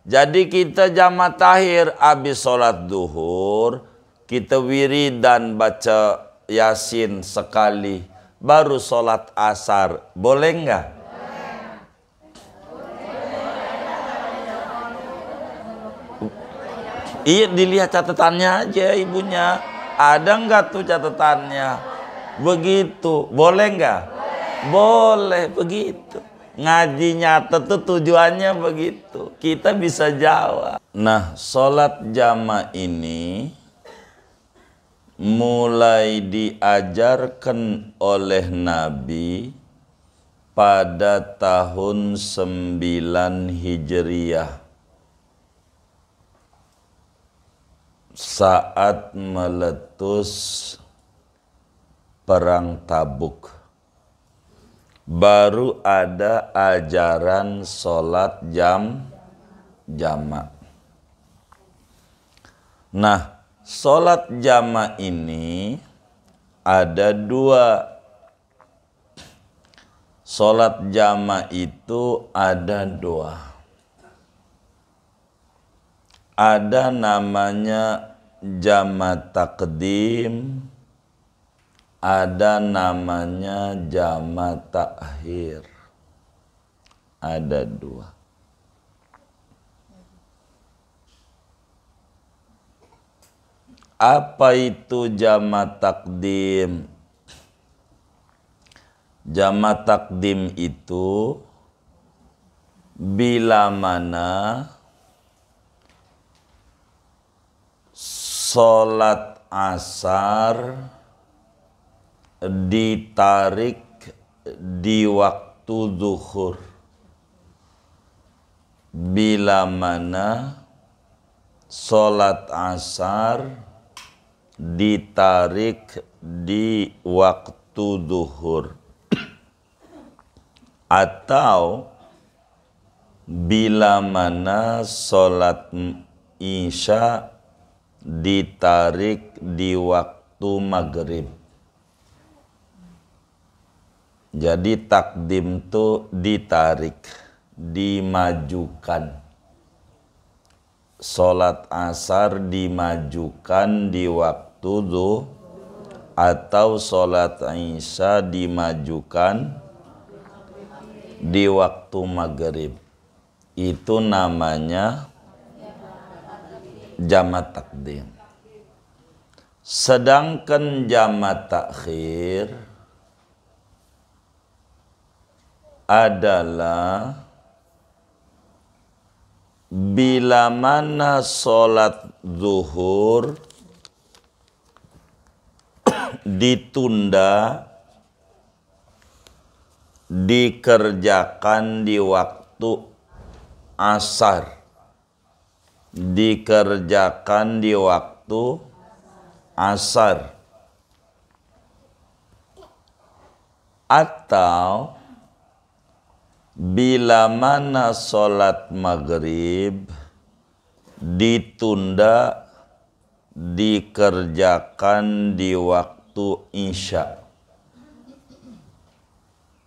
Jadi kita jama takhir habis sholat duhur, kita wiridan baca Yasin sekali, baru sholat asar, boleh enggak? Iya, dilihat catatannya aja ibunya. Ada enggak tuh catatannya? Begitu. Boleh enggak? Boleh begitu. Ngaji nyata tuh tujuannya begitu. Kita bisa jawab. Nah, sholat jama ini mulai diajarkan oleh Nabi pada tahun 9 Hijriah. Saat meletus perang Tabuk, baru ada ajaran sholat jama'. Nah, sholat jama' ini ada dua. Sholat jama' itu ada dua. Ada namanya jama' takdim, ada namanya jama' takhir. Ada dua. Apa itu jama' takdim? Jama' takdim itu bila mana sholat asar ditarik di waktu zuhur. Bila mana sholat asar ditarik di waktu zuhur. Atau bila mana sholat isya ditarik di waktu maghrib. Jadi takdim itu ditarik, dimajukan. Sholat asar dimajukan di waktu zuhur, atau sholat isya dimajukan di waktu maghrib. Itu namanya jama' takdim. Sedangkan jama' takhir adalah bila mana sholat zuhur ditunda, dikerjakan di waktu asar, dikerjakan di waktu asar, atau bila mana sholat maghrib ditunda, dikerjakan di waktu isya.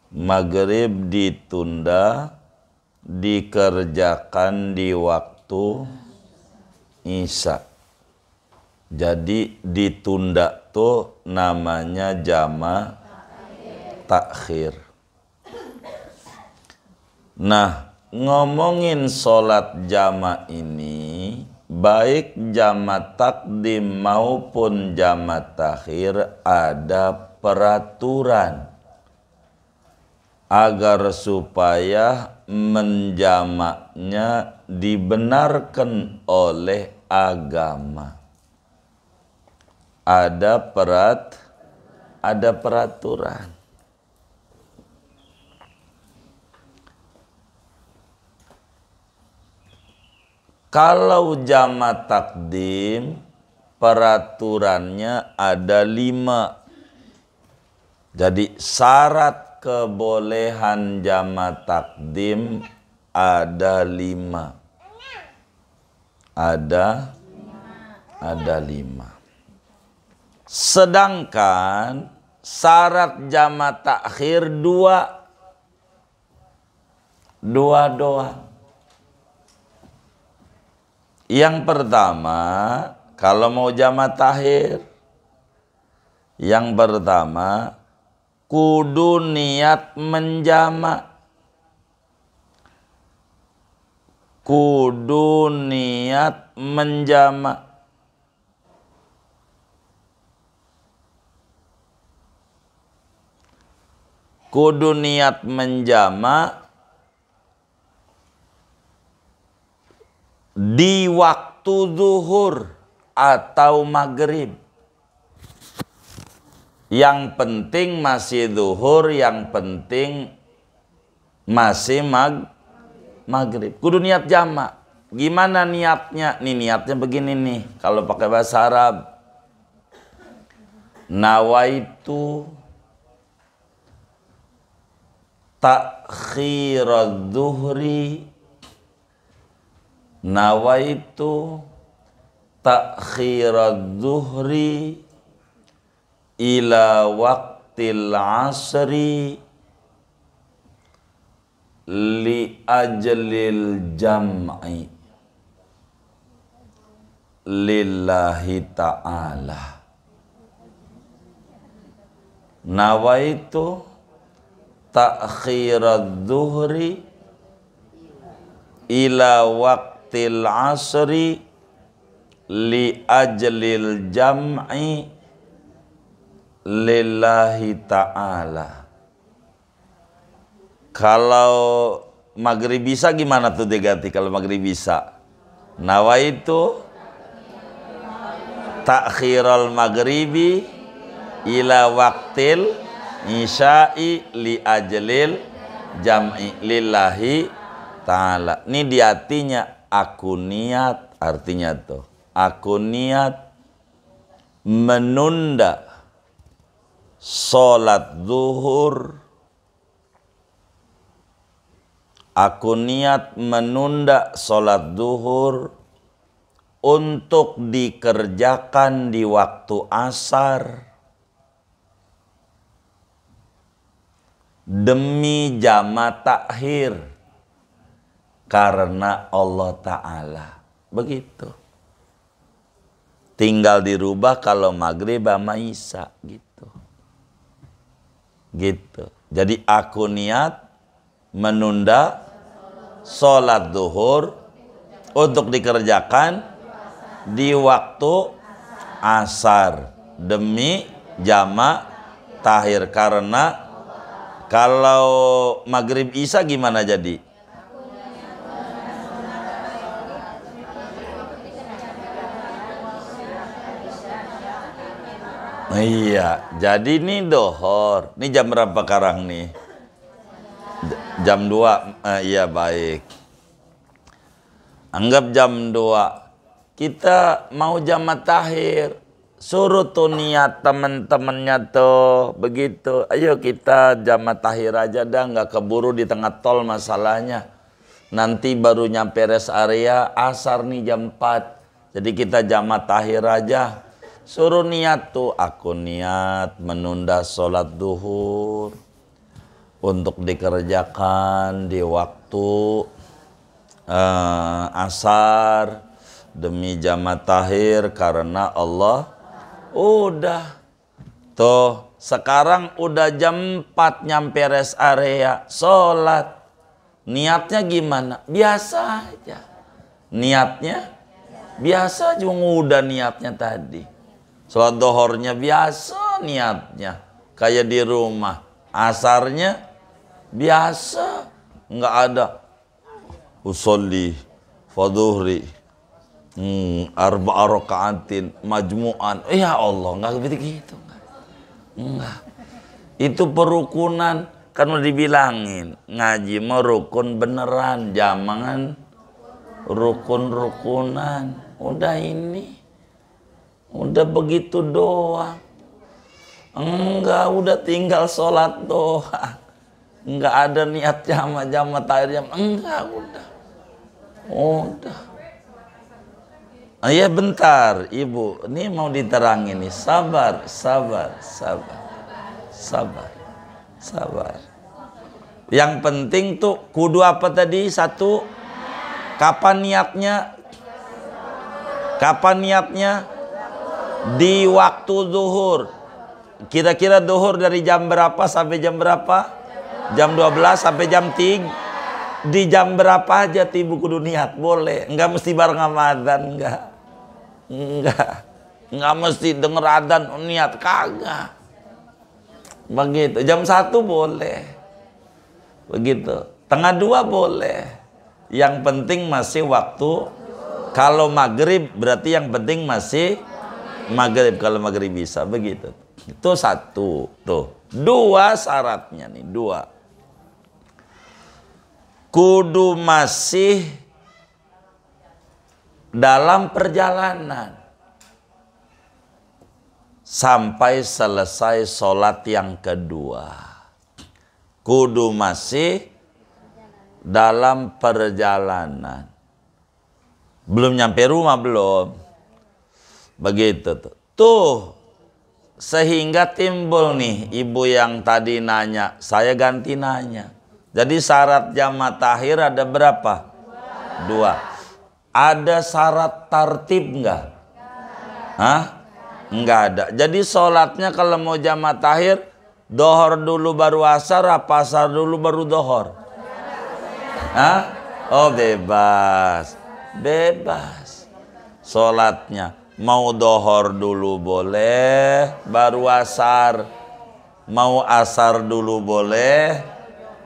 Maghrib ditunda, dikerjakan di waktu isya. Jadi ditunda tuh namanya jama' takhir. Nah, ngomongin sholat jama' ini, baik jama' takdim maupun jama' takhir ada peraturan agar supaya menjamaknya dibenarkan oleh agama. Ada peraturan. Kalau jama' takdim, peraturannya ada 5. Jadi syarat kebolehan jama' takdim ada 5. Ada 5. Sedangkan syarat jama' takhir 2. 2 doang. Yang pertama, kalau mau jama tahir, yang pertama kudu niat menjama. Kudu niat menjama. Kudu niat menjama di waktu zuhur atau maghrib. Yang penting masih zuhur, yang penting masih maghrib. Kudu niat jama. Gimana niatnya? Nih niatnya begini nih. Kalau pakai bahasa Arab, nawaitu ta'khirad zuhri, nawaitu ta'khirad zuhri ila waqtil asri li ajlil jam'i lillahi ta'ala. Nawaitu ta'khirad zuhri ila waqtil asri li ajlil jam'i lillahi ta'ala. Kalau maghrib bisa gimana tuh diganti kalau maghrib bisa? Nawaitu ta'khiral maghribi ila waqtil isya'i li ajlil jam'i lillahi ta'ala. Ini di hatinya aku niat, artinya tuh aku niat menunda sholat zuhur. Aku niat menunda sholat zuhur untuk dikerjakan di waktu asar demi jama takhir karena Allah Ta'ala. Begitu. Tinggal dirubah kalau maghrib sama isya gitu. Gitu. Jadi aku niat menunda sholat zuhur untuk dikerjakan di waktu asar demi jama tahir karena kalau maghrib isya gimana jadi? Iya, jadi ini dohor. Ini jam berapa sekarang nih? Jam 2. Iya baik. Anggap jam 2. Kita mau jama tahir. Suruh tuh niat teman-temannya tuh begitu. Ayo kita jama tahir aja dah, nggak keburu di tengah tol masalahnya. Nanti baru nyampe rest area asar nih jam 4. Jadi kita jama tahir aja. Suruh niat tuh, aku niat menunda sholat duhur untuk dikerjakan di waktu asar demi jama tahir karena Allah. Udah tuh sekarang udah jam 4 nyampe rest area sholat. Niatnya gimana? Biasa aja. Niatnya biasa juga udah niatnya tadi. Sholat dohornya biasa niatnya kayak di rumah. Asarnya biasa, nggak ada usolli fadhuhri arba'a raka'atin majmu'an. Ya Allah, nggak begitu. Enggak. Itu perukunan. Kan udah dibilangin ngaji mau rukun beneran, jangan rukun-rukunan. Udah ini, udah begitu doang. Enggak, udah tinggal sholat doang. Enggak ada niat jama tahir jam. Enggak, udah. Ya bentar, Ibu. Ini mau diterangin nih. Sabar. Yang penting tuh kudu apa tadi? Satu, kapan niatnya? Kapan niatnya? Di waktu zuhur. Kira-kira zuhur dari jam berapa sampai jam berapa? Jam 12 sampai jam 3. Di jam berapa aja tibu kudu niat, boleh. Enggak mesti bareng sama adzan, enggak. Enggak mesti denger adzan niat, kagak. Begitu. Jam 1 boleh. Begitu. Tengah 2 boleh. Yang penting masih waktu. Kalau maghrib berarti yang penting masih maghrib, kalau maghrib bisa. Begitu. Itu 1 tuh. 2 syaratnya nih, 2. Kudu masih dalam perjalanan sampai selesai sholat yang kedua. Kudu masih dalam perjalanan. Belum nyampe rumah, belum. Begitu tuh. Tuh, sehingga timbul nih ibu yang tadi nanya, saya ganti nanya. Jadi syarat jamaah takhir ada berapa? 2. Ada syarat tartib enggak? Hah? Enggak ada. Jadi sholatnya kalau mau jamaah takhir, dohor dulu baru asar, apa asar dulu baru dohor? Hah? Oh, bebas. Bebas. Sholatnya mau dohor dulu boleh, baru asar. Mau asar dulu boleh,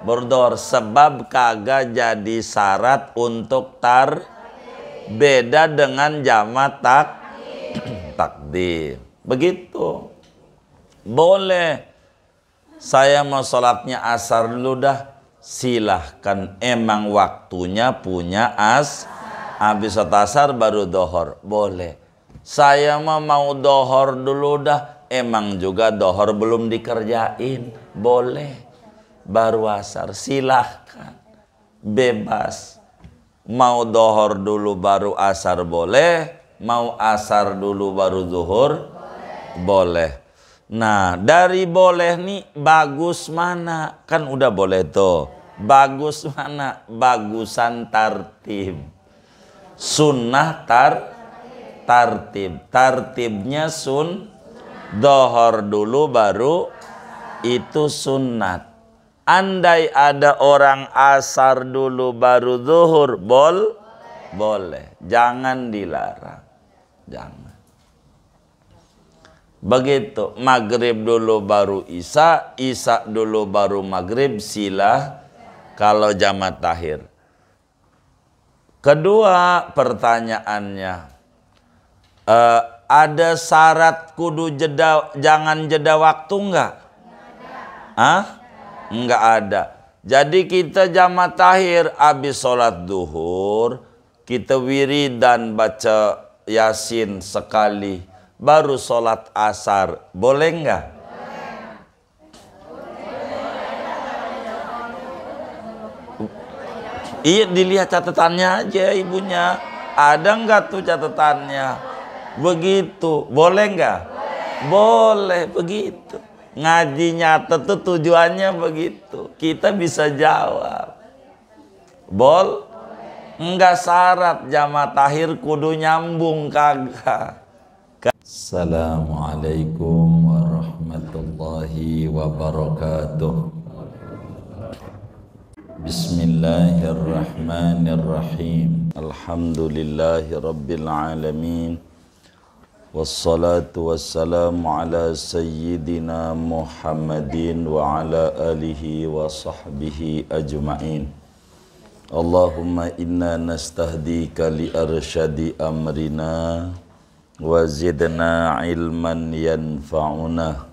berdohor. Sebab kagak jadi syarat untuk beda dengan jamaah takdim. Begitu. Boleh. Saya mau sholatnya asar dulu dah. Silahkan. Emang waktunya punya habis asar baru dohor. Boleh. Saya mau dohor dulu dah. Emang juga dohor belum dikerjain. Boleh. Baru asar. Silahkan. Bebas. Mau dohor dulu baru asar boleh. Mau asar dulu baru zuhur boleh. Nah, dari boleh nih bagus mana? Kan udah boleh tuh. Bagus mana? Bagusan tartib. Sunnah tartib. Tartibnya dohor dulu baru itu sunnat. Andai ada orang asar dulu baru zuhur boleh. Jangan dilarang. Jangan. Begitu, maghrib dulu baru isya, isya dulu baru maghrib, silah kalau jamaah takhir. Kedua pertanyaannya, ada syarat kudu jangan jeda waktu enggak? Enggak ada. Jadi kita jamaah takhir habis sholat duhur, kita wiridan baca Yasin sekali. Baru sholat asar, boleh enggak? Iya, dilihat catatannya aja ibunya. Ada enggak tuh catatannya? Begitu, boleh enggak? Boleh, begitu. Ngaji nyata tuh tujuannya begitu. Kita bisa jawab. Enggak syarat jamaah takhir kudu nyambung, kagak. Assalamualaikum warahmatullahi wabarakatuh. Bismillahirrahmanirrahim. Alhamdulillahi rabbil alamin. Wassalatu wassalamu ala sayyidina Muhammadin wa ala alihi wa sahbihi ajma'in. Allahumma inna nastahdika li arsyadi amrina wa zidna ilman yanfa'una.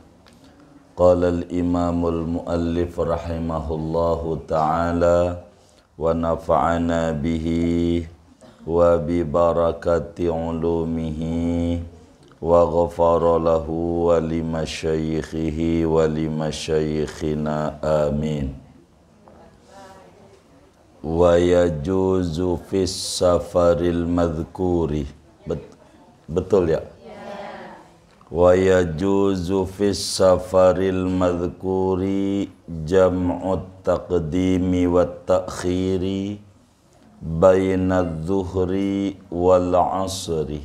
Qala al-imamul muallif rahimahullahu ta'ala wa nafa'ana bihi wa bi barakati ulumihi wa ghafara lahu wa limasyayikhihi wa limasyayikhina amin. Wa yajuzu fis safaril madhkuri. Betul ya? Wa yajuzu fis safaril madhkuri jam'ut taqdimi wat ta'khiri bainadh dhuhri wal 'asri.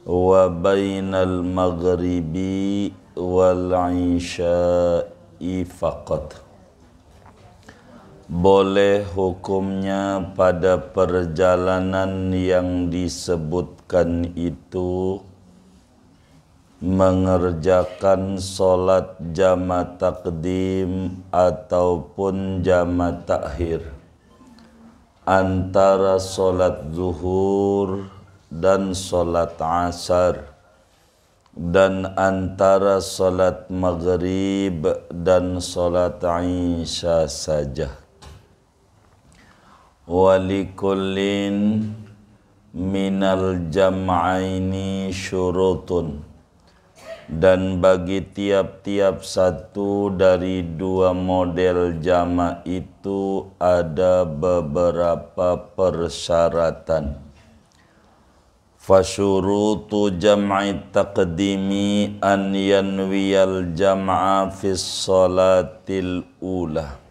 wa bainal maghribi wal isya'i faqat. Boleh hukumnya pada perjalanan yang disebutkan itu mengerjakan solat jama' takdim ataupun jama' takhir antara solat zuhur dan solat asar, dan antara solat maghrib dan solat isya saja. Walikullin minal jam'aini syurutun, dan bagi tiap-tiap satu dari dua model jama' itu ada beberapa persyaratan. Fasyurutu jam'i taqdimi an yanwiyal jam'a fis salatil ula.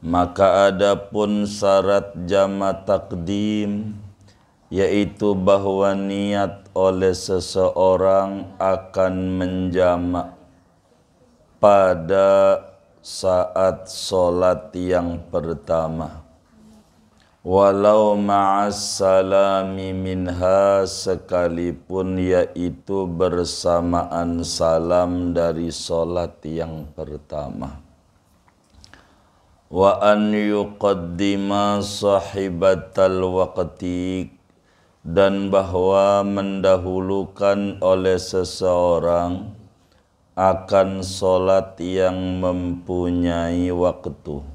Maka adapun syarat jama' takdim, yaitu bahwa niat oleh seseorang akan menjamak pada saat solat yang pertama, walau ma'as salami minha, sekalipun yaitu bersamaan salam dari solat yang pertama. Wa an yuqaddima sahibatal waqti, dan bahwa mendahulukan oleh seseorang akan solat yang mempunyai waktu.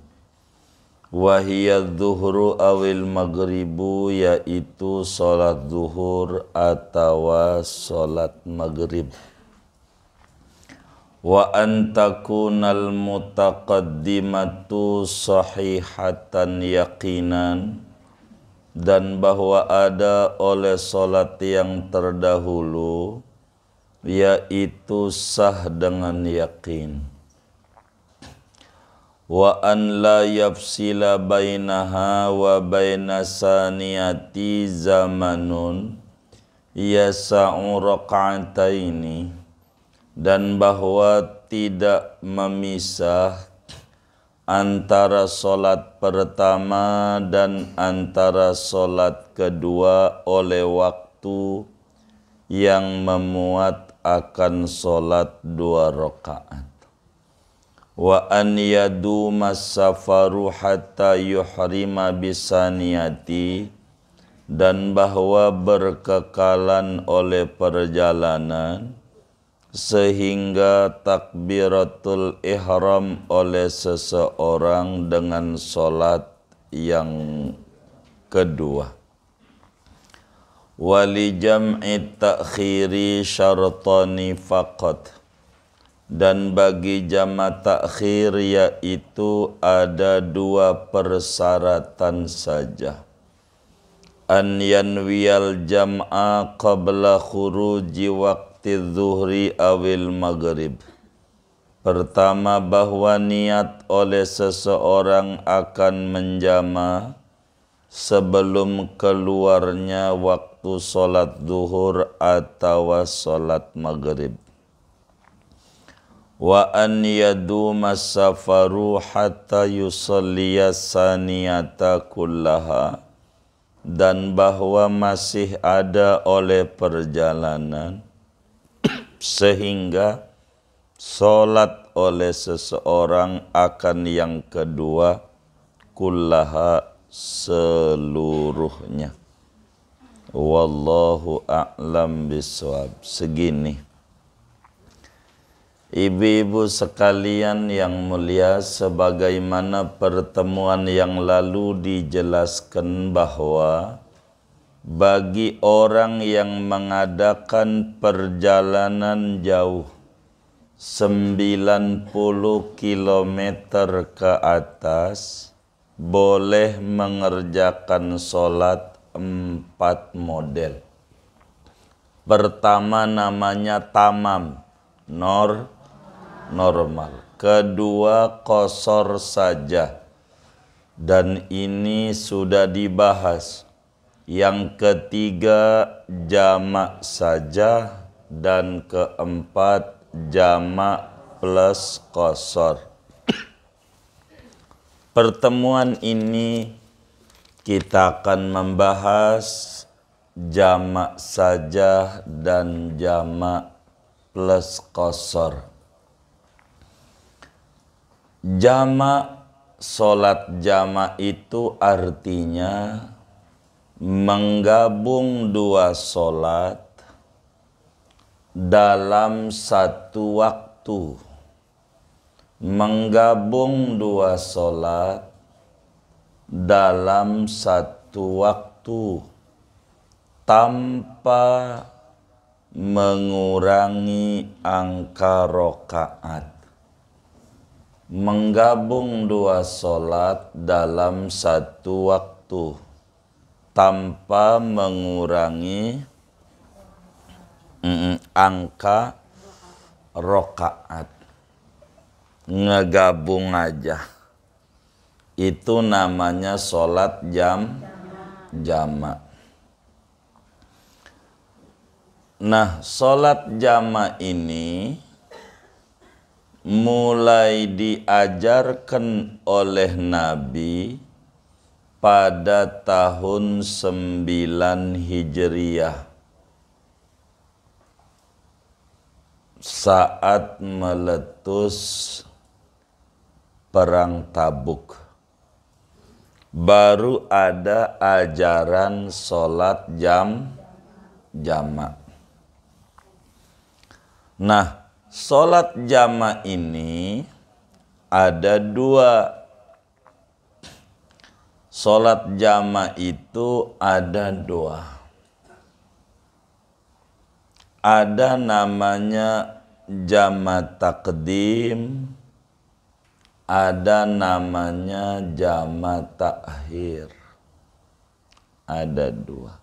Wahiyya zuhru awil maghribu, yaitu solat zuhur atau solat maghrib. Wa an takunal mutaqaddimatu sahihatan yaqinan, dan bahwa ada oleh solat yang terdahulu yaitu sah dengan yakin. Wa an la yafsila bainaha wa baina saniyati zamanun yasa'u raka'ataini, dan bahwa tidak memisah antara solat pertama dan antara solat kedua oleh waktu yang memuat akan solat 2 rakaat. Wa an yaduma safaru hatta yuhrima bisaniyati, dan bahwa berkekalan oleh perjalanan sehingga takbiratul ihram oleh seseorang dengan solat yang kedua. Wali jam'i ta'khiri syartani faqat, dan bagi jama' takhir yaitu ada 2 persyaratan saja. An yanwiyal jam'a qabla khuruji waqti zuhri awil maghrib. Pertama, bahwa niat oleh seseorang akan menjama sebelum keluarnya waktu solat zuhur atau solat maghrib. Wa an yaduma safaru hatta yusalliya saniyata kullaha, dan bahwa masih ada oleh perjalanan sehingga solat oleh seseorang akan yang kedua kullaha, seluruhnya. Wallahu a'lam bishawab. Segini. Ibu-ibu sekalian yang mulia, sebagaimana pertemuan yang lalu dijelaskan bahwa bagi orang yang mengadakan perjalanan jauh 90 km ke atas, boleh mengerjakan solat 4 model. Pertama namanya tamam, normal. Kedua qasar saja, dan ini sudah dibahas. Yang ketiga jamak saja. Dan keempat jamak plus qasar. Pertemuan ini kita akan membahas jamak saja dan jamak plus qasar. Jamak, solat jamak itu artinya menggabung dua solat dalam satu waktu. Menggabung dua solat dalam satu waktu tanpa mengurangi angka rakaat. Menggabung dua solat dalam satu waktu tanpa mengurangi angka rakaat. Ngegabung aja. Itu namanya solat jamak. Nah, solat jamak ini mulai diajarkan oleh Nabi pada tahun 9 Hijriah. Saat meletus perang Tabuk, baru ada ajaran solat jamak. Nah, solat jamak ini ada dua. Solat jamak itu ada dua. Ada namanya jamak takdim, ada namanya jamak takhir. Ada dua.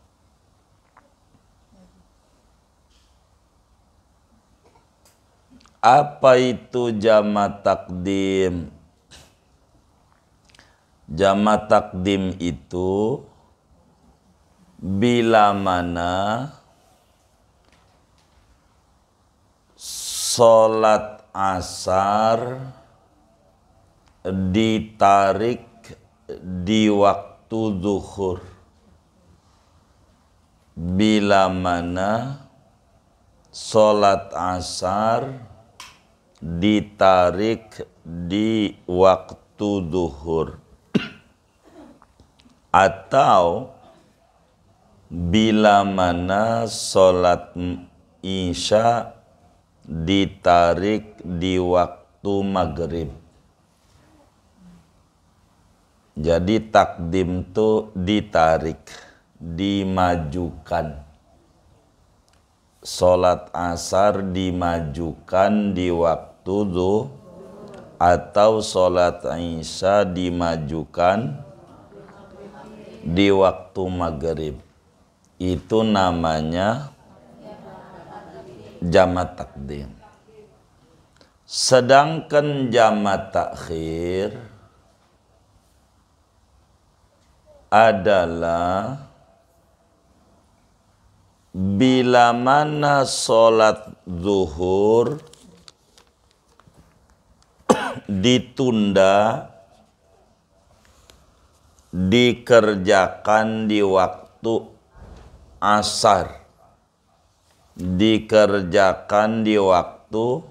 Apa itu jamak takdim? Jamak takdim itu bila mana solat asar ditarik di waktu zuhur. Bila mana solat asar ditarik di waktu zuhur. Atau bila mana solat isya ditarik di waktu maghrib. Jadi takdim itu ditarik, dimajukan. Solat asar dimajukan di waktu zuhur, atau solat isya dimajukan di waktu maghrib. Itu namanya jamak takdim. Sedangkan jamak takhir adalah bila mana solat zuhur ditunda, dikerjakan di waktu asar, dikerjakan di waktu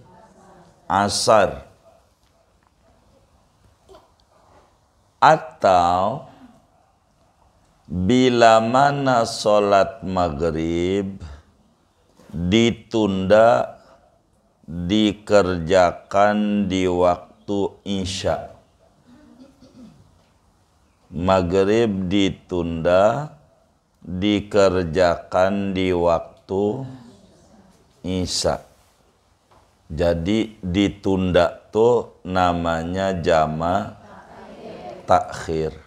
asar, atau bila mana solat maghrib ditunda, dikerjakan di waktu isya. Maghrib ditunda, dikerjakan di waktu isya. Jadi ditunda tuh namanya jamak takhir.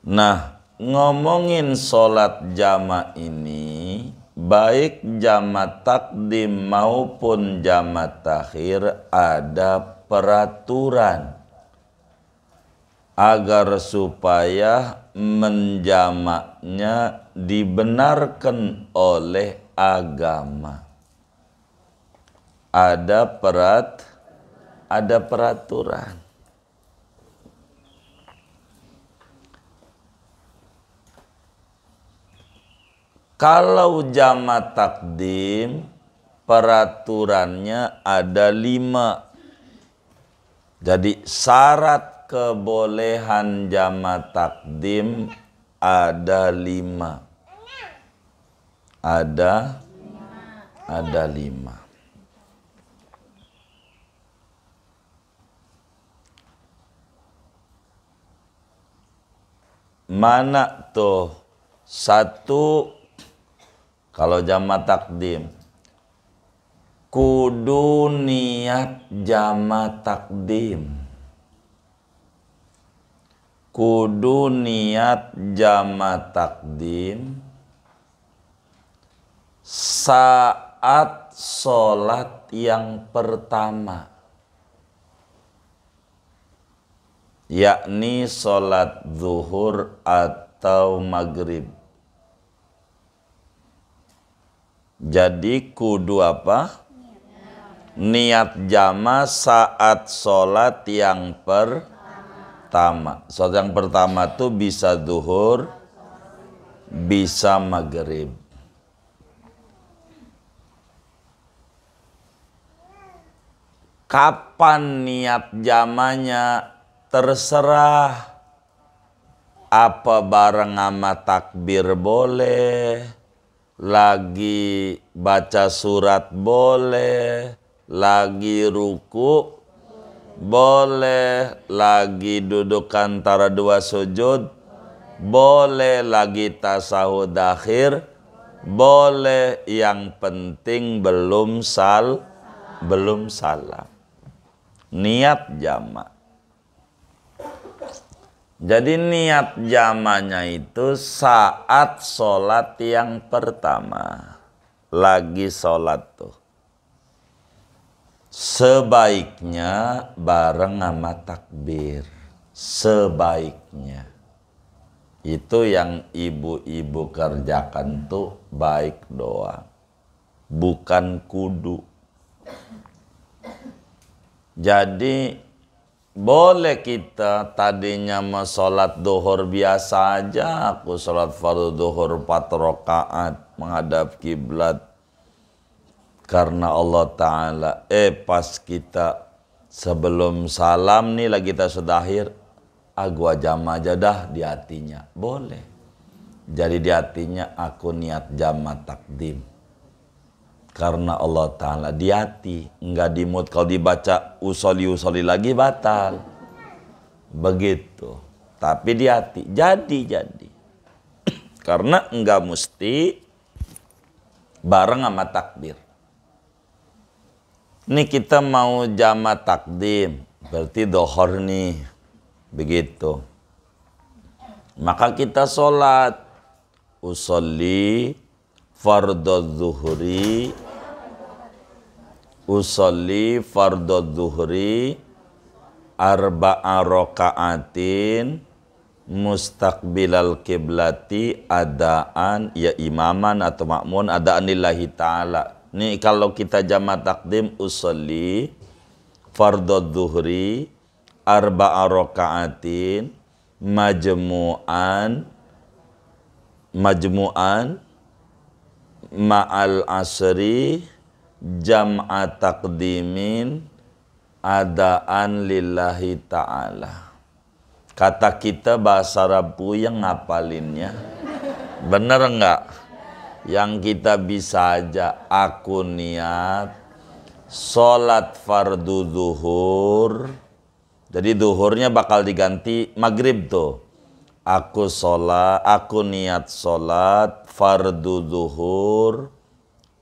Nah, ngomongin solat jamak ini, baik jamak takdim maupun jamak takhir ada peraturan. agar supaya menjamaknya dibenarkan oleh agama. Ada peraturan. Kalau jamak takdim, peraturannya ada 5. Jadi syarat kebolehan jamak takdim ada 5. Ada 5. Mana tuh? 1, kalau jamak takdim, kudu niat jamak takdim. Kudu niat jamak takdim saat sholat yang pertama, yakni sholat zuhur atau maghrib. Jadi kudu apa? Niat jama saat sholat yang pertama. Sholat yang pertama tuh bisa zuhur, bisa maghrib. Kapan niat jamanya? Terserah. Apa bareng sama takbir boleh, lagi baca surat boleh, lagi ruku boleh, lagi duduk antara 2 sujud boleh, lagi tasahud akhir boleh. Yang penting belum salam. Niat jamak. Jadi niat jamanya itu saat sholat yang pertama. Lagi sholat tuh. Sebaiknya bareng sama takbir. Sebaiknya. Itu yang ibu-ibu kerjakan tuh baik doang. Bukan kudu. Jadi boleh kita tadinya mau sholat duhur biasa aja. Aku sholat fardu duhur 4 rakaat menghadap kiblat karena Allah Ta'ala. Pas kita sebelum salam nih lagi sudah akhir, gua jama aja dah di hatinya. Boleh. Jadi di hatinya aku niat jama takdim. Karena Allah Ta'ala di hati, enggak di mood. Kalau dibaca usoli lagi batal. Begitu. Tapi di hati, jadi. Karena enggak mesti bareng sama takbir. Ini kita mau jamak takdim, berarti dohor nih. Begitu. Maka kita sholat. Usolli fardhu zuhri arba'a raka'atin mustaqbilal kiblati adaan, ya imaman atau makmun, adaan lillahi ta'ala. Ini kalau kita jamak takdim, usolli fardhu zuhri arba'a raka'atin majmu'an ma'al asri jam'a takdimin adaan lillahi ta'ala. Kata kita bahasa Arab yang ngapalinnya. Bener enggak? Yang kita bisa aja, aku niat sholat fardu zuhur. Jadi duhurnya bakal diganti maghrib tuh. Aku niat sholat fardu zuhur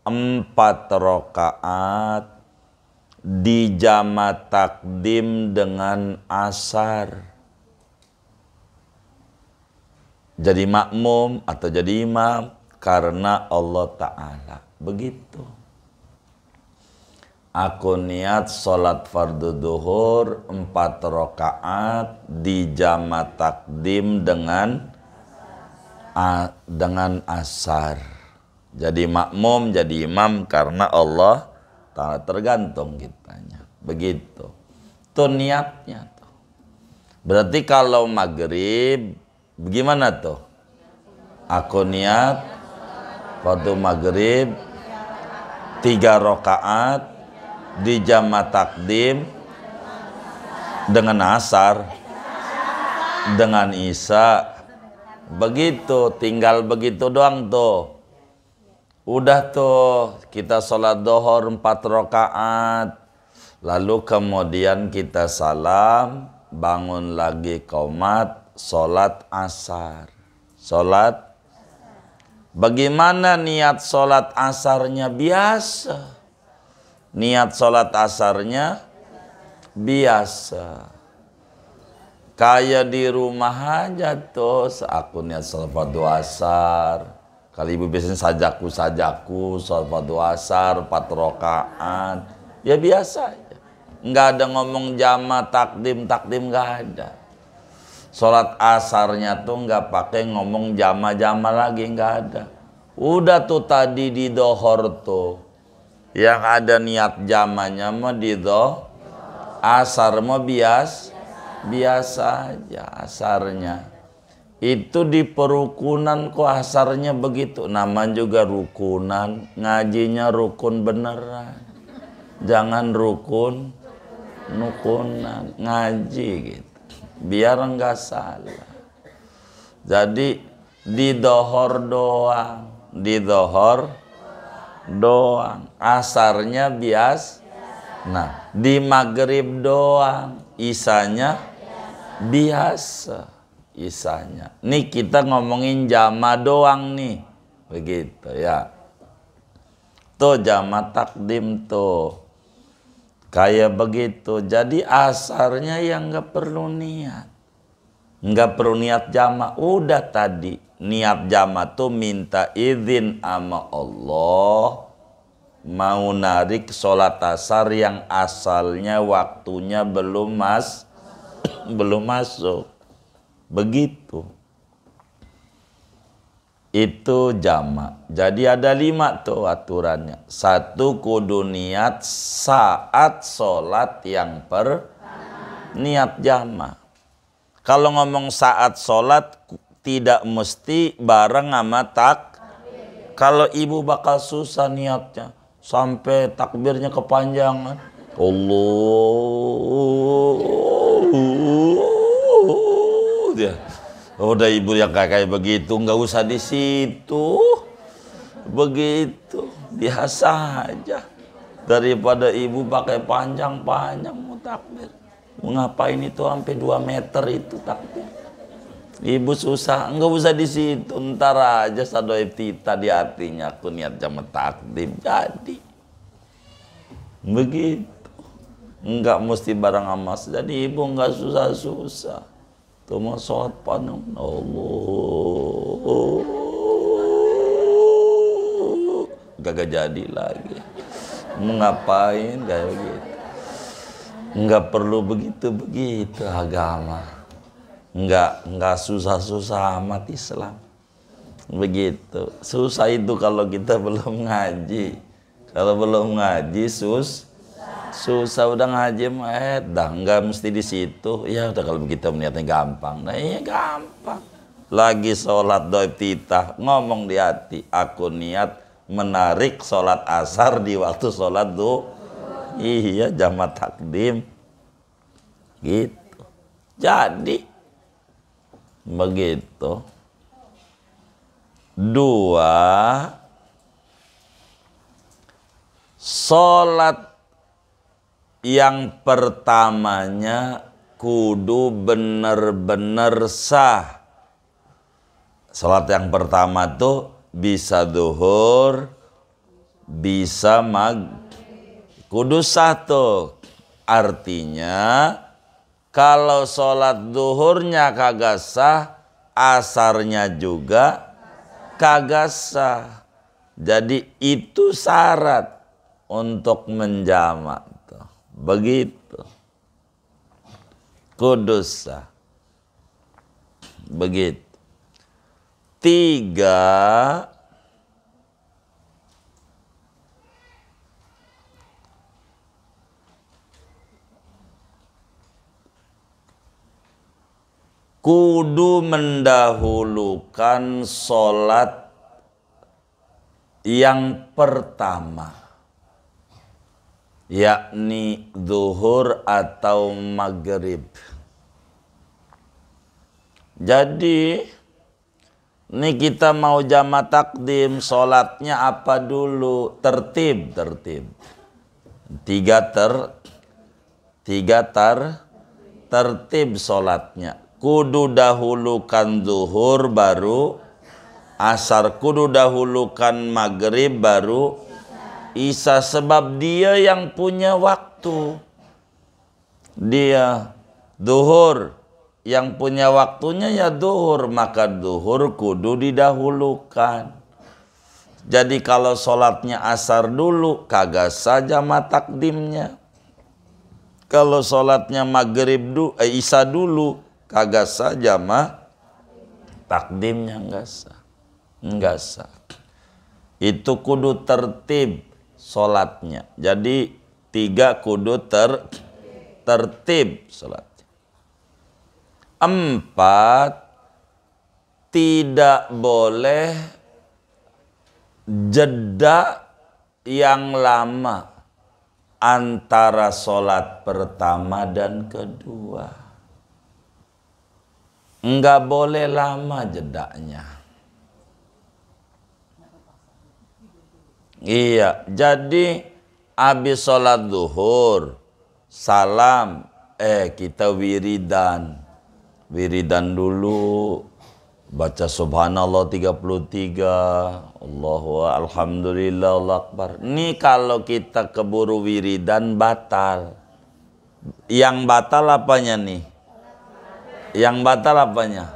4 rakaat dijamak takdim dengan asar. Jadi makmum atau jadi imam karena Allah Ta'ala. Begitu. Aku niat sholat fardu duhur 4 rakaat di jama takdim dengan asar. Jadi makmum, jadi imam karena Allah Ta'ala, tergantung kitanya. Begitu. Itu niatnya tuh. Berarti kalau maghrib bagaimana tuh? Aku niat waktu maghrib 3 rakaat di jama takdim dengan asar, dengan isya. Begitu, tinggal begitu doang tuh. Udah tuh kita sholat duhur 4 rakaat, lalu kemudian kita salam, bangun lagi qomat, sholat asar. Sholat, bagaimana niat sholat asarnya? Biasa. Niat sholat asarnya biasa. Kayak di rumah aja tuh, aku niat sholat fardu asar. Kali ibu biasanya sajaku, sholat fardu asar, 4 rakaat. Ya biasa aja. Nggak ada ngomong jama takdim nggak ada. Sholat asarnya tuh nggak pakai ngomong jama lagi, nggak ada. Udah tuh tadi di dohor tuh. Yang ada niat jamanya mah di asar mah biasa aja asarnya. Itu di perukunan kok asarnya begitu. Nama juga rukunan, ngajinya rukun beneran. Jangan nukunan, ngaji gitu. Biar enggak salah. Jadi di dohor doang, asarnya biasa. Nah, di maghrib doang, isanya biasa. Isanya. Nih kita ngomongin jama doang nih, begitu ya. Tuh jama takdim tuh, kayak begitu. Jadi asarnya yang nggak perlu niat jama. Udah tadi niat jama tuh minta izin sama Allah mau narik sholat asar yang asalnya waktunya belum masuk. Begitu. Itu jama. Jadi ada 5 tuh aturannya. 1, kudu niat saat sholat yang niat jama. Kalau ngomong saat sholat tidak mesti bareng sama kalau ibu bakal susah niatnya sampai takbirnya kepanjangan. Allah dia. Udah ibu yang kayak begitu nggak usah di situ. Begitu biasa aja. Daripada ibu pakai panjang-panjang mau takbir. Mau ngapain itu sampai 2 meter itu takbir. Ibu susah, enggak usah di situ, ntar aja sadoib tita di hatinya, aku niat jama takdim, jadi begitu, enggak mesti barang amas, jadi ibu enggak susah-susah, tuh mau sholat panjang, Allah, gak jadi lagi, mau ngapain kayak begitu, enggak perlu begitu agama. Enggak susah-susah amat Islam. Begitu. Susah itu kalau kita belum ngaji. Kalau belum ngaji susah udah ngaji dah enggak mesti di situ. Ya udah kalau begitu niatnya gampang. Nah iya gampang. Lagi sholat doib titah ngomong di hati, aku niat menarik sholat asar di waktu sholat iya jama takdim. Gitu. Jadi begitu. 2, sholat yang pertamanya kudu bener-bener sah. Sholat yang pertama tuh bisa duhur, bisa kudu sah tuh. Artinya kalau sholat duhurnya kagak sah, asarnya juga kagak sah. Jadi itu syarat. untuk menjamak. Begitu. Kudus sah. Begitu. 3, kudu mendahulukan sholat yang pertama, yakni zuhur atau maghrib. Jadi ini kita mau jama' takdim, sholatnya apa dulu? Tertib. Tertib sholatnya. Kudu dahulukan zuhur baru asar, kudu dahulukan maghrib baru isya, sebab dia yang punya waktu. Dia zuhur yang punya waktunya ya zuhur, maka zuhur kudu didahulukan. Jadi kalau sholatnya asar dulu kagak saja takdimnya. Kalau sholatnya maghrib isya dulu kagak saja takdimnya, enggak sah. Itu kudu tertib sholatnya. Jadi 3 kudu tertib sholatnya. 4, tidak boleh jeda yang lama antara sholat pertama dan kedua. Enggak boleh lama jedanya. Iya, jadi habis sholat zuhur, salam, kita wiridan dulu, baca subhanallah 33, Allahu alhamdulillah, Allahu akbar. Ini kalau kita keburu wiridan batal. Yang batal apanya nih? Yang batal apanya?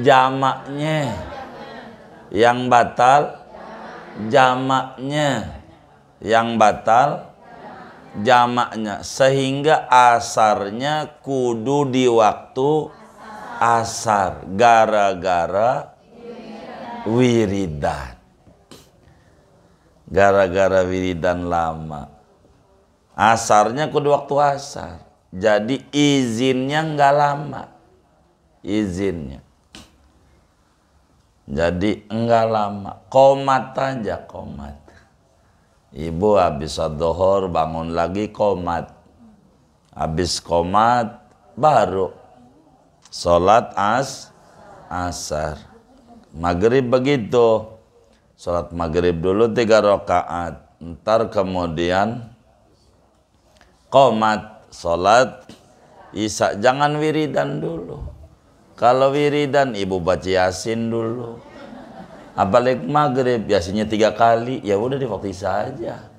Jamaknya. Yang batal jamaknya. Yang batal jamaknya. Sehingga asarnya kudu di waktu asar, gara-gara wiridan. Gara-gara wiridan lama. Asarnya kudu waktu asar. Jadi izinnya enggak lama. Izinnya. Jadi enggak lama. Qomat aja, qomat. Ibu habis zuhur bangun lagi qomat. Habis qomat baru sholat asar. Maghrib begitu. Sholat maghrib dulu 3 rakaat. Ntar kemudian qomat, sholat isya. Jangan wiridan dulu. Kalau wiridan ibu baca yasin dulu. Apalagi maghrib yasinnya 3 kali, ya udah di waktu isya aja.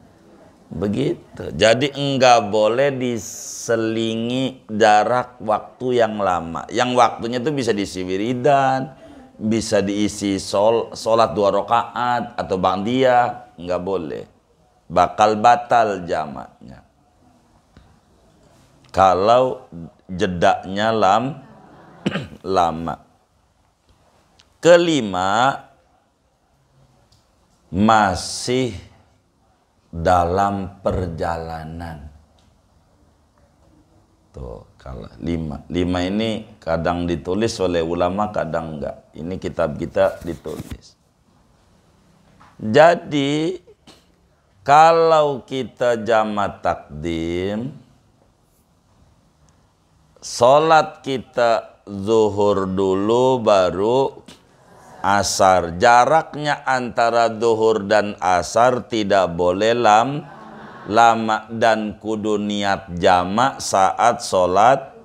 Begitu. Jadi enggak boleh diselingi jarak waktu yang lama. Yang waktunya itu bisa diisi wiridan, bisa diisi sholat 2 rakaat atau ba'diyah, enggak boleh. Bakal batal jamaknya. Kalau jedaknya lama. 5, masih dalam perjalanan. Tuh, kalau 5 ini kadang ditulis oleh ulama, kadang enggak. Ini kitab kita ditulis. Jadi kalau kita jama' takdim, sholat kita zuhur dulu baru asar. Jaraknya antara zuhur dan asar tidak boleh lama dan kudu niat jamak saat sholat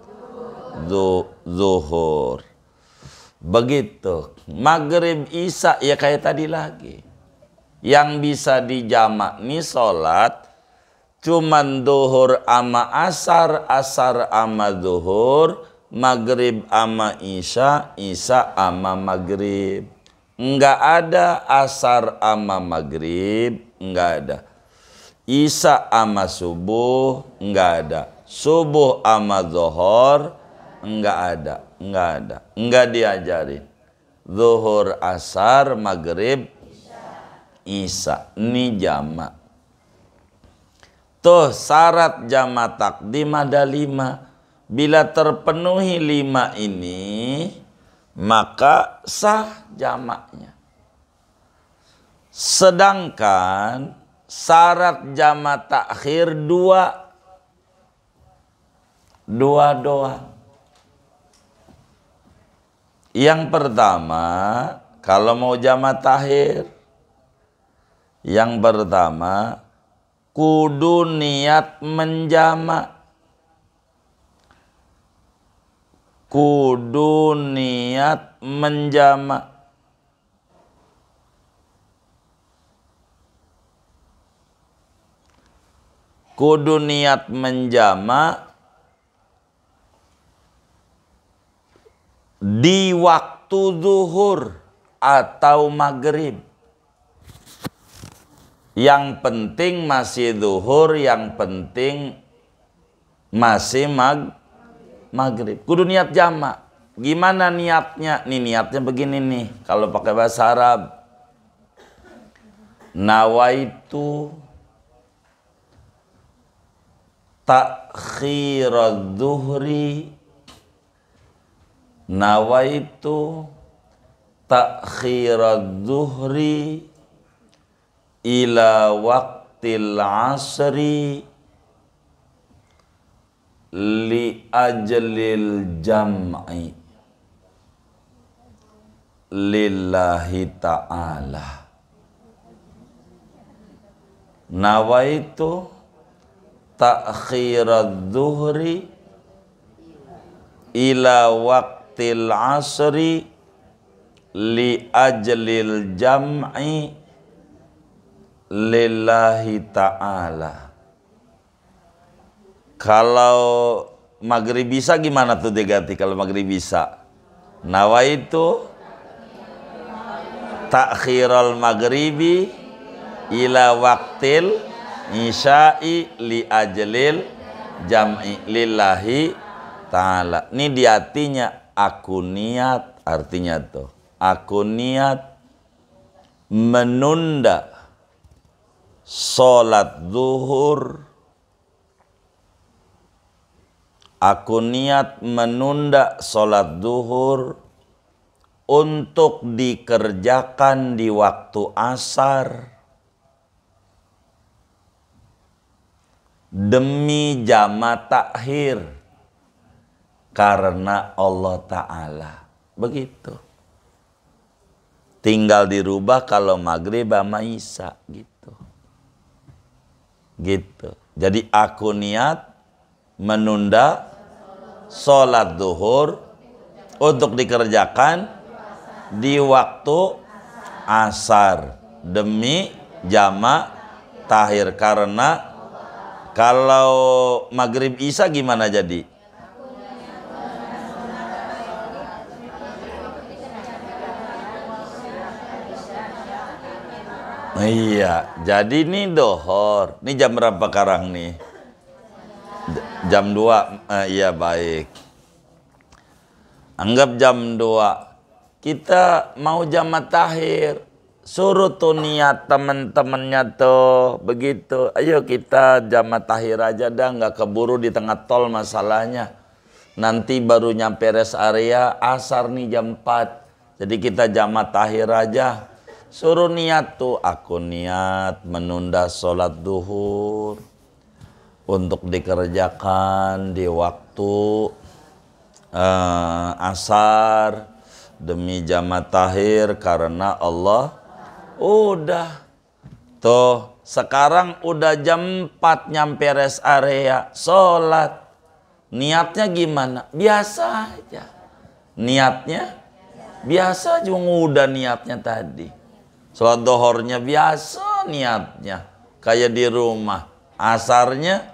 zuhur. Begitu. Maghrib isya ya kayak tadi lagi. Yang bisa dijamak nih sholat cuman zuhur ama asar, asar ama zuhur, maghrib ama isya, isya ama maghrib. Enggak ada asar ama maghrib, enggak ada. Isya ama subuh enggak ada. Subuh ama zuhur enggak ada. Enggak diajarin. Zuhur, asar, maghrib, isya. Ini jamak. Tuh syarat jamak takdim ada 5. Bila terpenuhi 5 ini, maka sah jamaknya. Sedangkan syarat jamak takhir 2 doang. Yang pertama, kalau mau jamak takhir, yang pertama kudu niat menjamak. Kudu niat menjamak. Kudu niat menjamak di waktu zuhur atau maghrib. Yang penting masih zuhur, yang penting masih maghrib. Kudu niat jamak. Gimana niatnya? Nih niatnya begini nih. Kalau pakai bahasa Arab, nawaitu ta'khirad zuhri, nawaitu ta'khirad zuhri ila waqtil asri li ajlil jam'i lillahi ta'ala. Nawaitu ta'khirad zuhri ila waqtil asri li ajlil jam'i lillahi ta'ala. Kalau maghrib bisa gimana tuh diganti kalau maghrib bisa? Nawaitu ta'khiral maghribi ila waqtil isya'i li ajlil jam'i lillahi ta'ala. Ini di hatinya aku niat, artinya tuh aku niat menunda sholat zuhur. Aku niat menunda sholat zuhur untuk dikerjakan di waktu asar demi jamak takhir karena Allah Ta'ala. Begitu. Tinggal dirubah kalau maghrib sama isya gitu. Gitu. Jadi aku niat menunda sholat zuhur untuk dikerjakan di waktu asar demi jamak takhir karena kalau maghrib isya gimana jadi? Iya, jadi ini dohor. Ini jam berapa sekarang nih? Jam 2. Iya baik. Anggap jam 2. Kita mau jamak takhir. Suruh tuh niat temen-temennya tuh begitu. Ayo kita jamak takhir aja dah, nggak keburu di tengah tol masalahnya. Nanti baru nyampe rest area asar nih jam 4. Jadi kita jamak takhir aja. Suruh niat tuh, aku niat menunda sholat zuhur untuk dikerjakan di waktu asar demi jamak takhir karena Allah. Udah tuh sekarang udah jam 4 nyampe rest area sholat. Niatnya gimana? Biasa aja. Niatnya biasa, cuma udah niatnya tadi. Sholat dohornya biasa niatnya kayak di rumah. Asarnya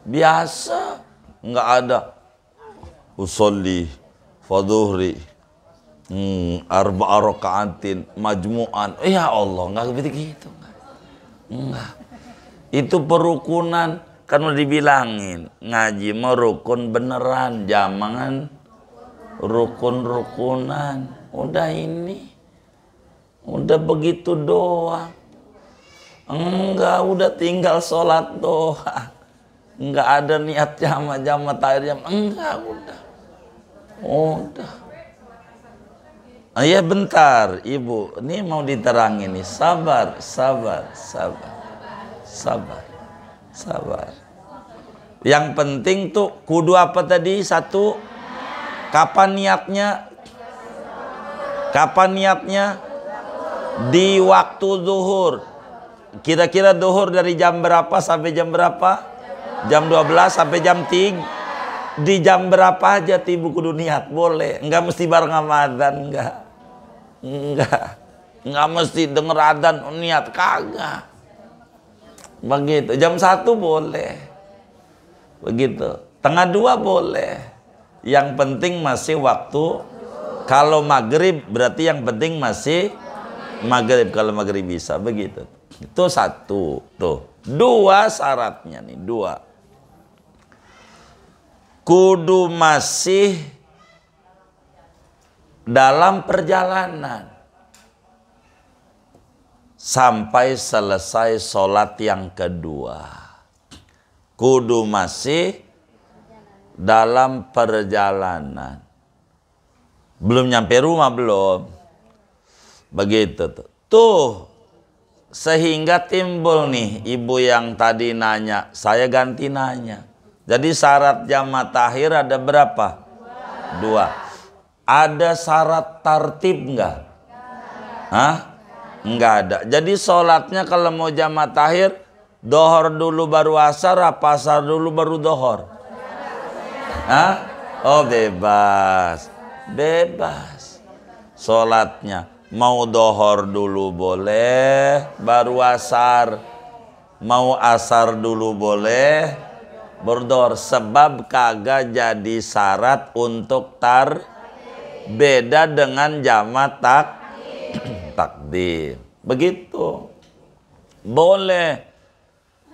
biasa, nggak ada usolli fadhuhri arba'a raka'atin majmu'an. Ya Allah, nggak begitu, enggak. Itu perukunan. Kan udah dibilangin, ngaji mau rukun beneran, jangan rukun-rukunan. Udah ini, udah begitu doang. Enggak, udah tinggal sholat doang. Enggak ada niat jama tahir jam. Enggak, udah. Iya bentar, ibu. Ini mau diterangin nih. Sabar. Yang penting tuh kudu apa tadi? Satu, kapan niatnya? Di waktu zuhur. Kira-kira zuhur dari jam berapa sampai jam berapa? Jam 12 sampai jam 3. Di jam berapa aja tibu kudu niat, boleh. Enggak mesti bareng Ramadan, enggak mesti denger adzan niat, kagak. Begitu. Jam 1 boleh. Begitu. Tengah 2 boleh. Yang penting masih waktu. Kalau maghrib berarti yang penting masih maghrib. Kalau maghrib bisa. Begitu. Itu satu. Tuh. 2 syaratnya nih. 2. Kudu masih dalam perjalanan sampai selesai sholat yang kedua. Kudu masih dalam perjalanan. Belum nyampe rumah, belum. Begitu tuh. Tuh, sehingga timbul nih ibu yang tadi nanya, saya ganti nanya. Jadi syarat jama tahir ada berapa? 2. Ada syarat tartib enggak? Hah? Enggak ada. Jadi sholatnya kalau mau jama tahir, dohor dulu baru asar, apa asar dulu baru dohor? Hah? Oh bebas. Sholatnya mau dohor dulu boleh, baru asar. Mau asar dulu boleh, berdohor. Sebab kagak jadi syarat untuk beda dengan jama takdim. Begitu. Boleh.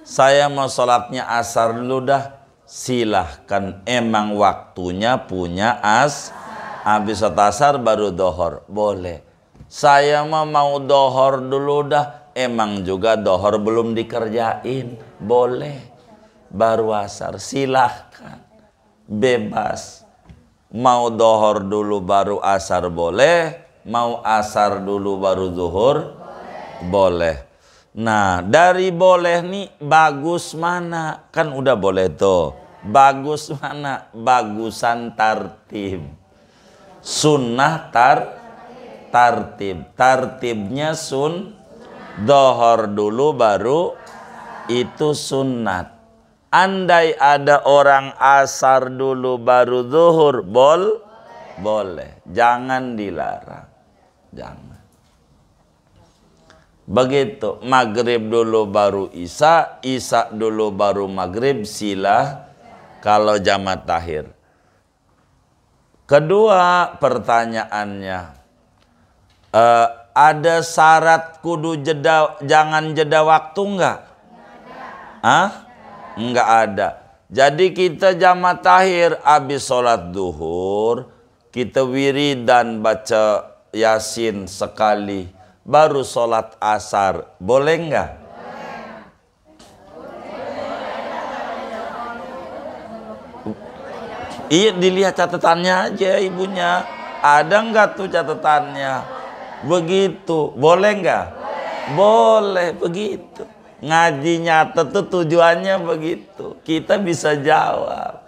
Saya mau sholatnya asar dulu dah. Silahkan. Emang waktunya punya habis sholat asar baru dohor. Boleh. Saya mau dohor dulu dah. Emang juga dohor belum dikerjain. Boleh. Baru asar. Silahkan. Bebas. Mau dohor dulu baru asar boleh. Mau asar dulu baru zuhur boleh. Nah, dari boleh nih bagus mana? Kan udah boleh tuh. Bagus mana? Bagusan tartib. Sunnah tartib. Tartibnya dohor dulu baru itu sunnat. Andai ada orang asar dulu baru zuhur boleh. Jangan dilarang. Jangan. Begitu. Maghrib dulu baru isya dulu baru maghrib, silah kalau jama tahir. Kedua pertanyaannya, ada syarat kudu jangan jeda waktu enggak? Enggak ada. Jadi kita jama tahir habis sholat duhur, kita wiridan baca Yasin sekali, baru sholat asar, boleh enggak? Iya, dilihat catatannya aja ibunya. Ada enggak tuh catatannya? Begitu, boleh enggak? Boleh, begitu. Ngaji nyata tuh tujuannya begitu. Kita bisa jawab.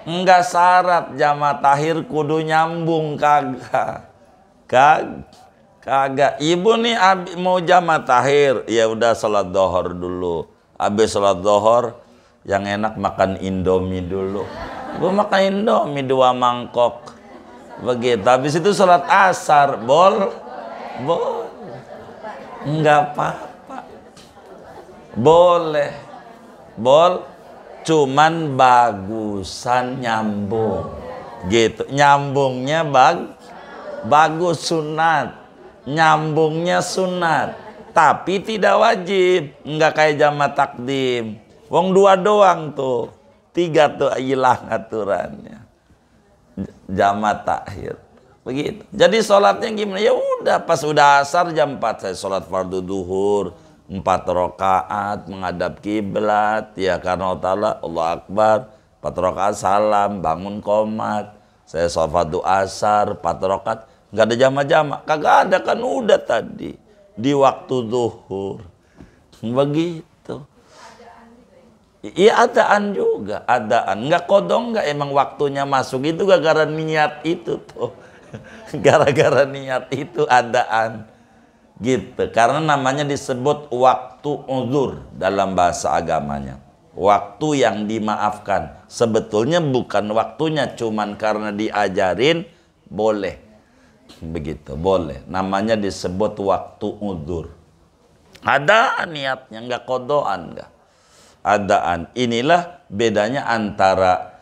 Enggak syarat jama tahir kudu nyambung, kagak. Kagak. Ibu nih mau jama tahir, ya udah sholat dohor dulu. Habis sholat dohor, yang enak makan Indomie dulu. Ibu makan Indomie 2 mangkok. Begitu. Habis itu sholat asar, enggak apa-apa. Boleh. Cuman bagusan nyambung. Gitu. Nyambungnya bagus sunat. Nyambungnya sunat. Tapi tidak wajib, nggak kayak jama takdim. Wong 2 doang tuh, 3 tuh hilang aturannya. Jama takhir, begitu. Jadi sholatnya gimana? Ya udah, pas udah asar jam 4 saya sholat fardu duhur 4 rakaat menghadap kiblat, ya karena Allah Akbar, 4 rakaat salam, bangun qomat. Saya sholat fardu asar 4 rakaat, nggak ada jama-jama, kagak ada kan udah tadi. Di waktu zuhur begitu. Iya adaan juga, adaan nggak kodong, nggak emang waktunya masuk itu gara-gara niat itu tuh. Gara-gara niat itu adaan gitu, karena namanya disebut waktu uzur dalam bahasa agamanya, waktu yang dimaafkan. Sebetulnya bukan waktunya, cuman karena diajarin boleh. Begitu, boleh. Namanya disebut waktu uzur. Ada niatnya, nggak kodoan, nggak adaan. Inilah bedanya antara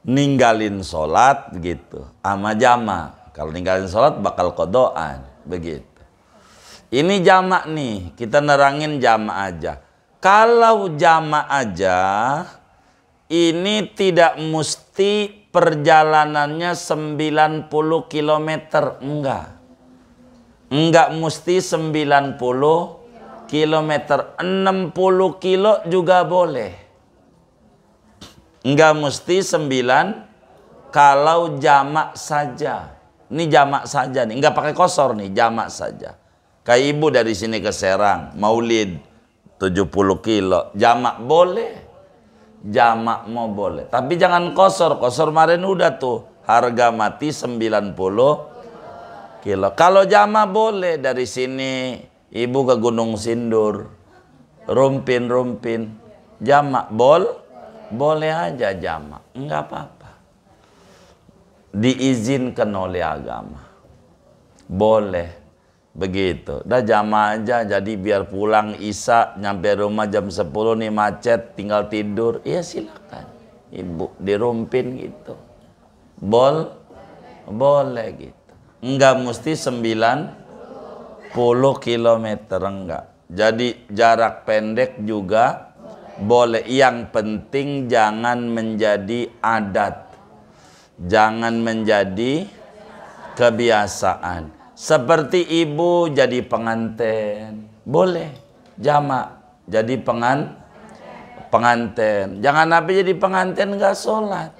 ninggalin sholat gitu sama jama. Kalau ninggalin sholat bakal kodoan, begitu. Ini jama nih, kita nerangin jama aja. Kalau jama aja, ini tidak mesti perjalanannya 90 km, enggak mesti 90 km, 60 kilo juga boleh, enggak mesti 9. Kalau jamak saja, ini jamak saja nih, enggak pakai kosor nih, jamak saja. Kayak ibu dari sini ke Serang maulid 70 kilo, jamak boleh. Jamak mau boleh, tapi jangan kosor. Kosor kemarin udah tuh harga mati 90 kilo. Kalau jamak boleh, dari sini ibu ke Gunung Sindur, Rumpin, jamak boleh aja jamak, enggak apa-apa. Diizinkan oleh agama, boleh. Begitu, dah jamaah aja, jadi biar pulang Isya nyampe rumah jam 10 nih macet, tinggal tidur. Iya silakan, ibu dirumpin gitu. Boleh gitu. Enggak mesti 90 km, enggak. Jadi jarak pendek juga boleh. Yang penting jangan menjadi adat, jangan menjadi kebiasaan. Seperti ibu jadi pengantin, boleh jamak jadi pengantin. Jangan nabi jadi pengantin nggak sholat.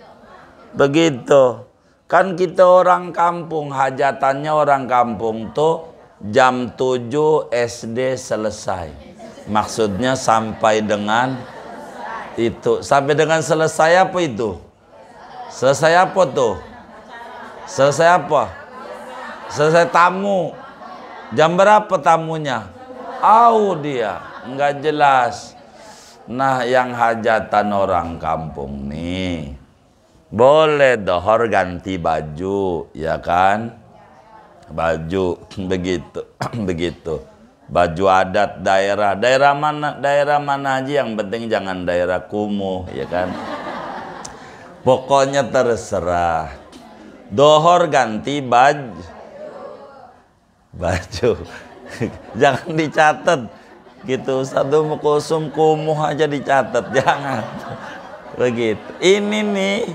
Begitu. Kan kita orang kampung, hajatannya orang kampung tuh jam 7 SD selesai. Maksudnya sampai dengan itu. Sampai dengan selesai apa itu? Selesai apa tuh? Selesai apa? Selesai tamu. Jam berapa tamunya? Dia nggak jelas. Nah, yang hajatan orang kampung nih boleh dohor ganti baju, ya kan? Baju begitu. Begitu. Baju adat daerah mana aja, yang penting jangan daerah kumuh, ya kan? Pokoknya terserah. Dohor ganti baju. Jangan dicatat gitu, satu mukusum kumuh aja dicatat, jangan begitu. Ini nih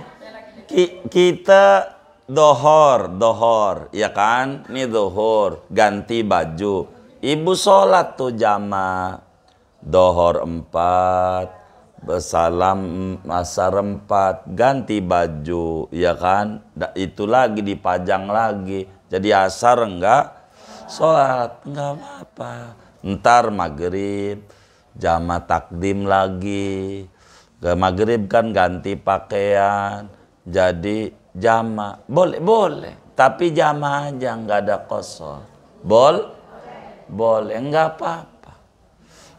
kita dohor, ya kan? Ini dohor ganti baju. Ibu sholat tuh jamaah dohor 4, bersalam asar 4, ganti baju, ya kan? Itu lagi dipajang lagi, jadi asar enggak sholat, enggak apa-apa. Ntar maghrib jamaah takdim lagi, ke maghrib kan ganti pakaian, jadi jamaah boleh, tapi jamaah aja, nggak ada kosor. Boleh, enggak apa-apa.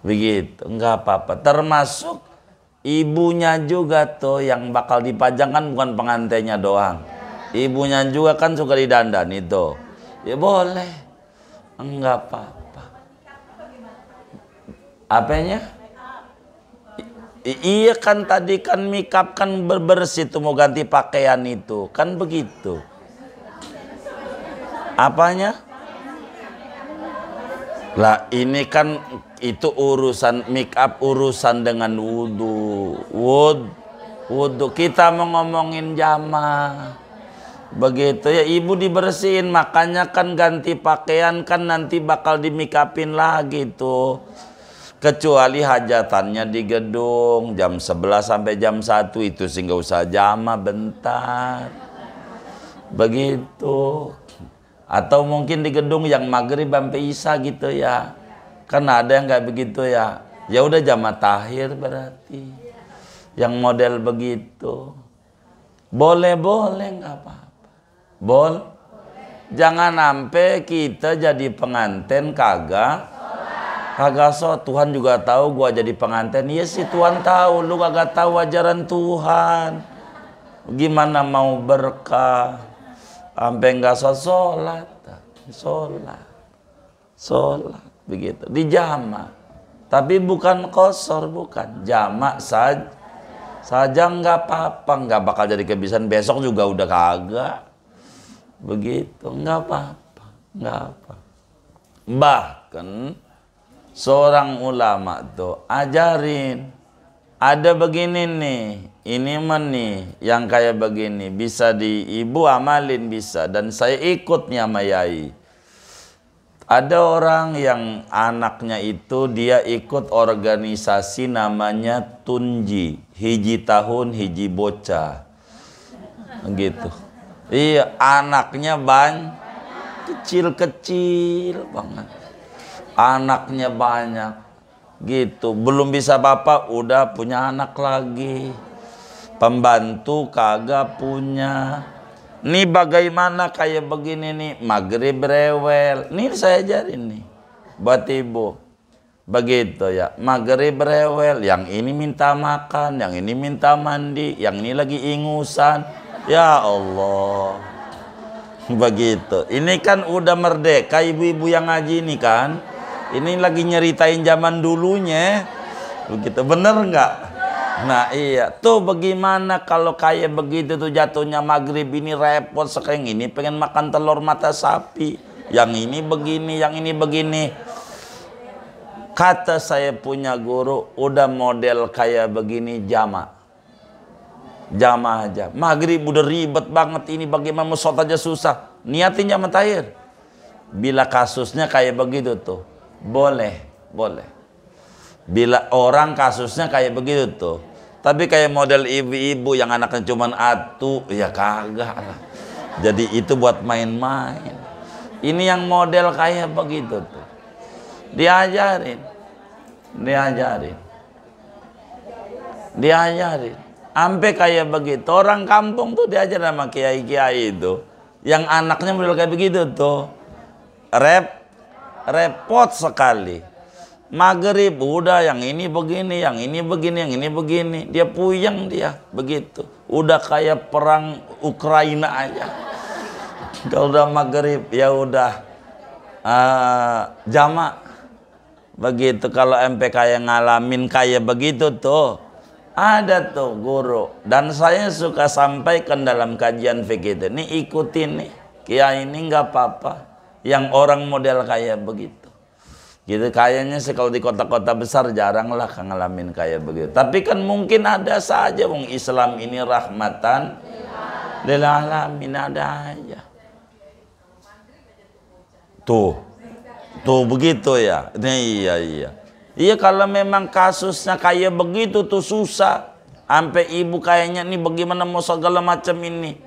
Begitu, enggak apa-apa. Termasuk ibunya juga tuh yang bakal dipajangkan, bukan pengantinnya doang. Ibunya juga kan suka didandan itu. Ya boleh. Enggak apa-apa. Apanya? Iya kan tadi kan mikap kan bersih tuh, mau ganti pakaian itu. Kan begitu. Apanya? Lah ini kan itu urusan make up, urusan dengan wudhu. Wudhu kita mau ngomongin jamaah. Begitu ya, ibu dibersihin, makanya kan ganti pakaian kan nanti bakal di make upin lagi tuh. Kecuali hajatannya di gedung jam 11 sampai jam 1 itu sih nggak usah jamaah bentar. Begitu. Atau mungkin di gedung yang maghrib sampai isya gitu ya. Kan ada yang nggak begitu ya. Ya udah jamaah takhir berarti. Yang model begitu. Boleh nggak apa-apa. Jangan sampai kita jadi pengantin kagak so. Tuhan juga tahu gua jadi pengantin. Iya sih Tuhan tahu, lu kagak tahu ajaran Tuhan. Gimana mau berkah sampai nggak sholat begitu di jamaah. Tapi bukan kosor, bukan jamak saja nggak apa-apa, nggak bakal jadi kebiasaan. Besok juga udah kagak begitu, nggak apa-apa. Bahkan seorang ulama tuh ajarin, ada begini nih, ini nih yang kayak begini bisa ibu amalin bisa, dan saya ikutnya sama yai. Ada orang yang anaknya itu dia ikut organisasi namanya Tunji, hiji tahun hiji bocah gitu. Iya, anaknya kecil-kecil banget. Anaknya banyak gitu. Belum bisa bapak udah punya anak lagi. Pembantu kagak punya. Nih bagaimana kayak begini nih, maghrib rewel. Nih saya ajarin nih buat ibu. Begitu ya, maghrib rewel, yang ini minta makan, yang ini minta mandi, yang ini lagi ingusan. Ya Allah, begitu. Ini kan udah merdeka ibu-ibu yang ngaji ini kan. Ini lagi nyeritain zaman dulunya, begitu, bener nggak? Nah iya, tuh bagaimana kalau kayak begitu tuh jatuhnya maghrib ini repot sekarang ini pengen makan telur mata sapi, yang ini begini, yang ini begini. Kata saya punya guru, udah model kayak begini jamaah aja. Maghrib udah ribet banget ini, bagaimana mau sholat aja susah. Niatin jamaah takhir. Bila kasusnya kayak begitu tuh, boleh. Bila orang kasusnya kayak begitu tuh. Tapi kayak model ibu-ibu yang anaknya cuman atu, ya kagak lah. Jadi itu buat main-main. Ini yang model kayak begitu tuh. Diajarin. Sampai kayak begitu. Orang kampung tuh diajar sama kiai-kiai itu. Yang anaknya model kayak begitu tuh. Repot sekali. Maghrib udah yang ini begini, yang ini begini, yang ini begini. Dia puyeng dia begitu. Udah kayak perang Ukraina aja. Kalau udah maghrib ya udah jamak. Begitu kalau MP kayak ngalamin kayak begitu tuh. Ada tuh guru, dan saya suka sampaikan dalam kajian fikih itu, nih ikutin nih kiai ini nggak apa-apa yang orang model kayak begitu gitu. Kayaknya sih kalau di kota-kota besar jarang lah ngalamin kayak begitu, tapi kan mungkin ada saja. Wong Islam ini rahmatan lil alamin, ada aja tuh begitu ya. Iya. Iya, kalau memang kasusnya kayak begitu tuh susah. Sampai ibu kayaknya nih bagaimana mau segala macam ini.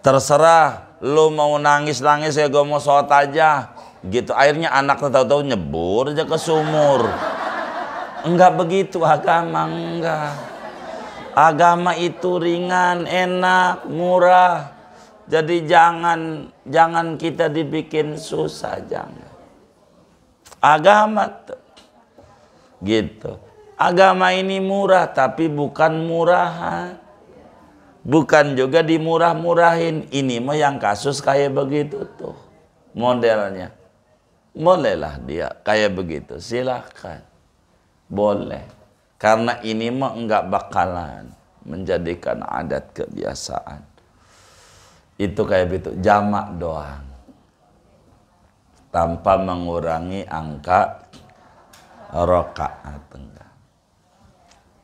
Terserah, lu mau nangis-nangis ya gue mau sholat aja. Gitu, akhirnya anaknya tahu-tahu nyebur aja ke sumur. Enggak begitu agama, enggak. Agama itu ringan, enak, murah. Jadi jangan kita dibikin susah, jangan. Agama gitu. Agama ini murah, tapi bukan murahan. Bukan juga dimurah-murahin. Ini mah yang kasus kayak begitu tuh modelnya. Bolehlah dia kayak begitu, silahkan. Boleh. Karena ini mah enggak bakalan menjadikan adat kebiasaan. Itu kayak begitu, jamak doang. tanpa mengurangi angka rakaat.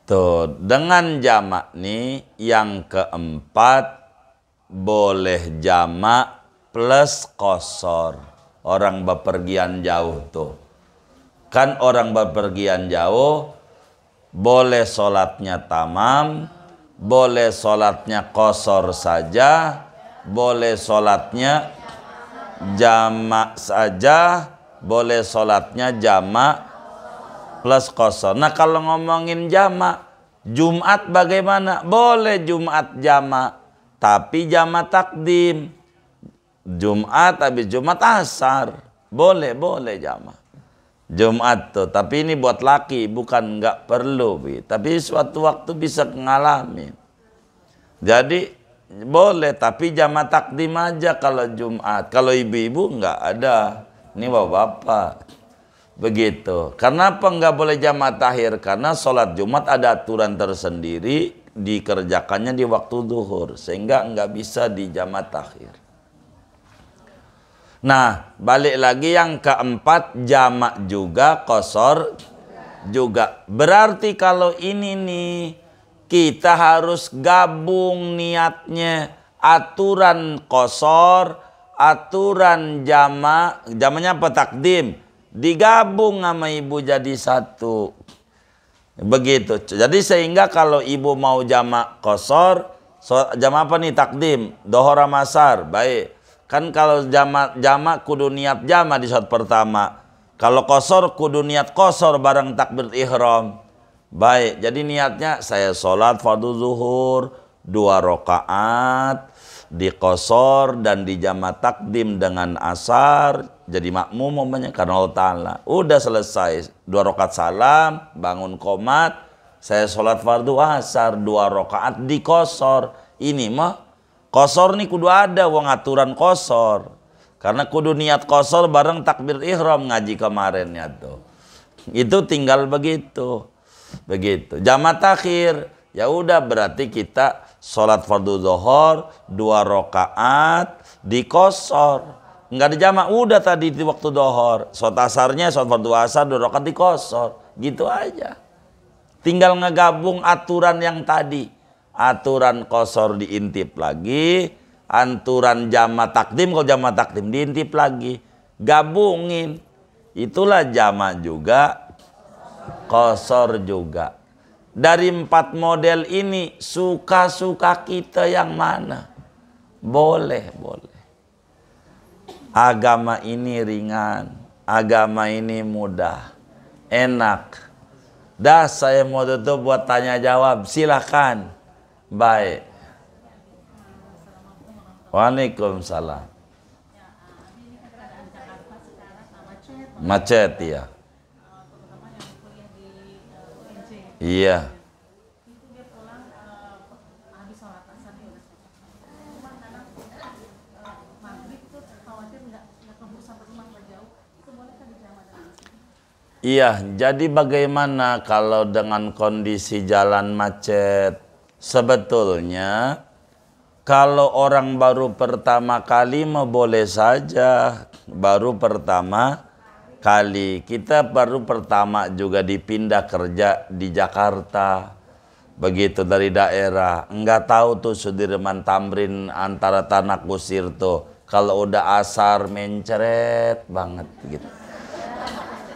Tuh, dengan jamak nih yang keempat boleh jamak plus qasar. Orang bepergian jauh tuh. Kan orang bepergian jauh boleh sholatnya tamam, boleh sholatnya qasar saja, boleh sholatnya jamak saja, boleh sholatnya jamak plus qasar. Nah kalau ngomongin jamak, Jumat bagaimana? Boleh Jumat jamak, tapi jamak takdim. Jumat habis Jumat asar, boleh jamak. Jumat tuh, tapi ini buat laki, bukan nggak perlu, tapi suatu waktu bisa ngalamin. Jadi boleh, tapi jamak takdim aja kalau Jumat. Kalau ibu-ibu nggak ada, ini bapak-bapak. Begitu. Kenapa nggak boleh jamak takhir? Karena sholat Jumat ada aturan tersendiri, dikerjakannya di waktu zuhur, sehingga nggak bisa di jamak takhir. Nah, balik lagi yang keempat, jamak juga, qasar juga. Berarti kalau ini nih, kita harus gabung niatnya. Aturan qasar, aturan jamak, jamaknya apa? Takdim. Digabung sama ibu jadi satu. Begitu. Jadi sehingga kalau ibu mau jamak qasar, jamak apa nih? Takdim, dohor sama asar. Baik. Kan kalau jamak kudu niat jamak di saat pertama. Kalau qasar kudu niat qasar bareng takbir ihram. Baik. Jadi niatnya saya sholat fardhu zuhur 2 rakaat di qasar dan di jamak takdim dengan asar. Jadi makmum umpamanya karena Allah Ta'ala. Udah selesai 2 rakaat salam, bangun qomat, saya sholat fardhu asar 2 rakaat di qasar. Ini mah qasar nih kudu ada wong aturan qasar. Karena kudu niat qasar bareng takbir ihram ngaji kemarinnya tuh. Itu tinggal begitu. Begitu. Jamak takhir, ya udah berarti kita sholat fardhu zuhur 2 rakaat di qasar. Enggak ada jamak, udah tadi di waktu dohor. Sholat asarnya, sholat fardhu asar 2 rakaat di qasar. Gitu aja. Tinggal ngegabung aturan yang tadi. Aturan qasar diintip lagi. Aturan jamak takdim, kalau jamak takdim diintip lagi. Gabungin. Itulah jamak juga, qasar juga. Dari 4 model ini, suka-suka kita yang mana? Boleh. Agama ini ringan, agama ini mudah, enak. Dah saya mau tutup buat tanya jawab, silakan. Baik. Waalaikumsalam. Macet ya. Iya. Iya, jadi bagaimana kalau dengan kondisi jalan macet? Sebetulnya kalau orang baru pertama kali mah boleh saja. Baru pertama kali. Kita baru pertama juga dipindah kerja di Jakarta. Begitu dari daerah. Enggak tahu tuh Sudirman Tamrin antara Tanah Kusir tuh. Kalau udah asar mencret banget gitu.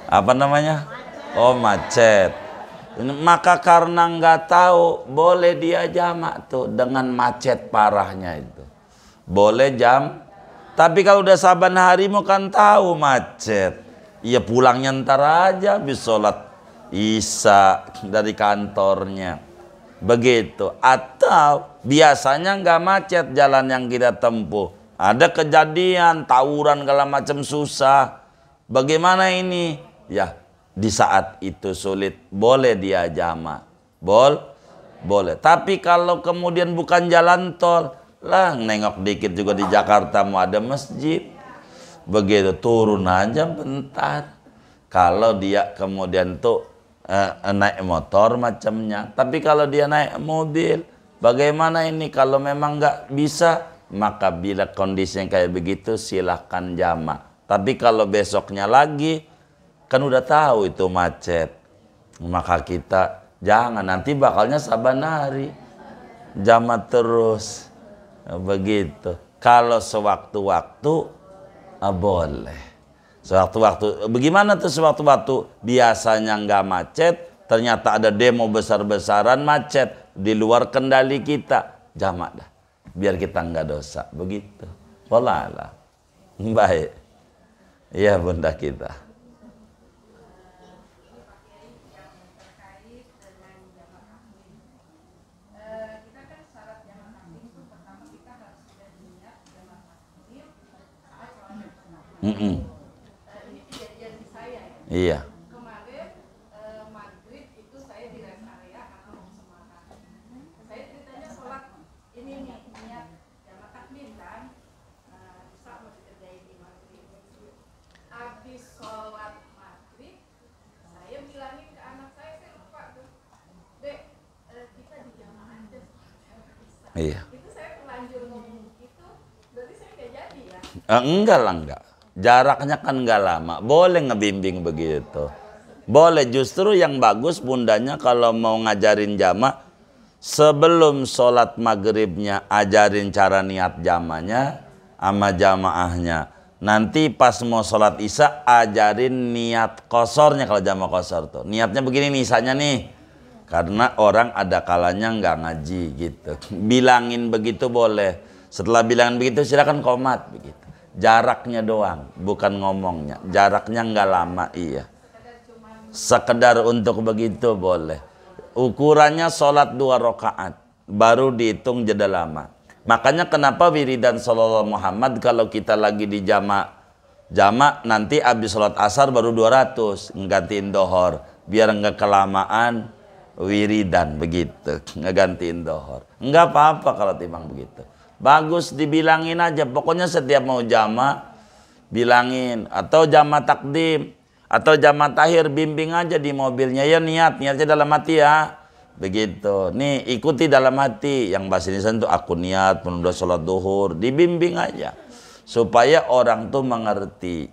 Apa namanya? Oh, macet. Maka karena nggak tahu, boleh dia jamak tuh dengan macet parahnya itu. Boleh jam. Tapi kalau udah saban hari mau kan tahu macet. Ya pulangnya ntar aja habis sholat isya dari kantornya. Begitu. Atau biasanya nggak macet jalan yang kita tempuh. Ada kejadian tawuran segala macam susah. Bagaimana ini? Ya, di saat itu sulit, boleh dia jamak. Boleh. Tapi kalau kemudian bukan jalan tol, lah nengok dikit juga di Jakarta mau ada masjid. Begitu turun aja bentar. Kalau dia kemudian tuh naik motor macamnya. Tapi kalau dia naik mobil, bagaimana ini? Kalau memang nggak bisa, maka bila kondisinya kayak begitu silahkan jamak. Tapi kalau besoknya lagi, kan udah tahu itu macet. Maka kita jangan, nanti bakalnya sabanari. Jamak terus. Begitu. Kalau sewaktu-waktu, boleh. Sewaktu-waktu. Bagaimana tuh sewaktu-waktu? Biasanya nggak macet, ternyata ada demo besar-besaran macet. Di luar kendali kita. Jamak dah. Biar kita nggak dosa. Begitu. Wallah. Baik. Iya bunda kita. Iya. Kemarin maghrib itu saya di rest area karena mau Semarang. Saya ceritanya sholat ini nih niat jamak takbir kan, bisa mau dikerjain di maghrib. Habis sholat maghrib, saya bilangin ke anak saya lupa tuh, Dek, kita di jamak aja. Iya. Itu saya terlanjur ngomong gitu, berarti saya nggak jadi ya? Enggak lah enggak. Jaraknya kan enggak lama. Boleh ngebimbing begitu. Boleh, justru yang bagus bundanya kalau mau ngajarin jamak, sebelum sholat maghribnya ajarin cara niat jamaknya sama jamaahnya. Nanti pas mau sholat isya ajarin niat kosornya kalau jamak kosor tuh. Niatnya begini nih isanya nih. Karena orang ada kalanya nggak ngaji gitu. Bilangin begitu boleh. Setelah bilangin begitu silakan qomat begitu. Jaraknya doang, bukan ngomongnya. Jaraknya nggak lama, iya. Sekedar untuk begitu boleh. Ukurannya sholat 2 rakaat, baru dihitung jeda lama. Makanya kenapa wiridan sallallahu Muhammad kalau kita lagi di jamak nanti abis sholat asar baru 200 ngegantiin dohor, biar nggak kelamaan wiridan begitu, ngegantiin dohor. Nggak apa-apa kalau timbang begitu. Bagus dibilangin aja, pokoknya setiap mau jama bilangin, atau jama takdim atau jama tahir bimbing aja di mobilnya, ya niatnya dalam hati ya, begitu. Nih ikuti dalam hati, yang bahasa Indonesia itu aku niat menunda sholat duhur, dibimbing aja supaya orang tuh mengerti.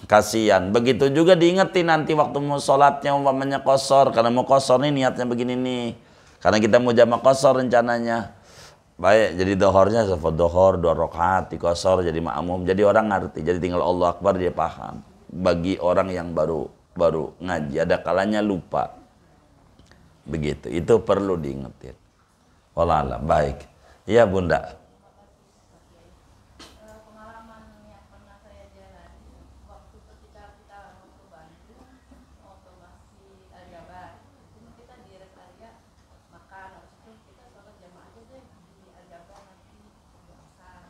Kasihan, begitu juga diingetin nanti waktu mau sholatnya umpamanya kosor, karena mau kosor nih niatnya begini nih, karena kita mau jama kosor rencananya. Baik, jadi dohornya dohor 2 rakaat dikosor jadi makmum, jadi orang ngerti, jadi tinggal Allah Akbar dia paham. Bagi orang yang baru ngaji ada kalanya lupa, begitu, itu perlu diingetin. Wallah alam. Baik, iya bunda. Pengalaman yang pernah saya jalani waktu ketika kita mau ke Bandung, waktu masih Aljabar, itu kita di rest area makan, habis itu kita sholat jamaah aja deh di Aljabar nanti asar.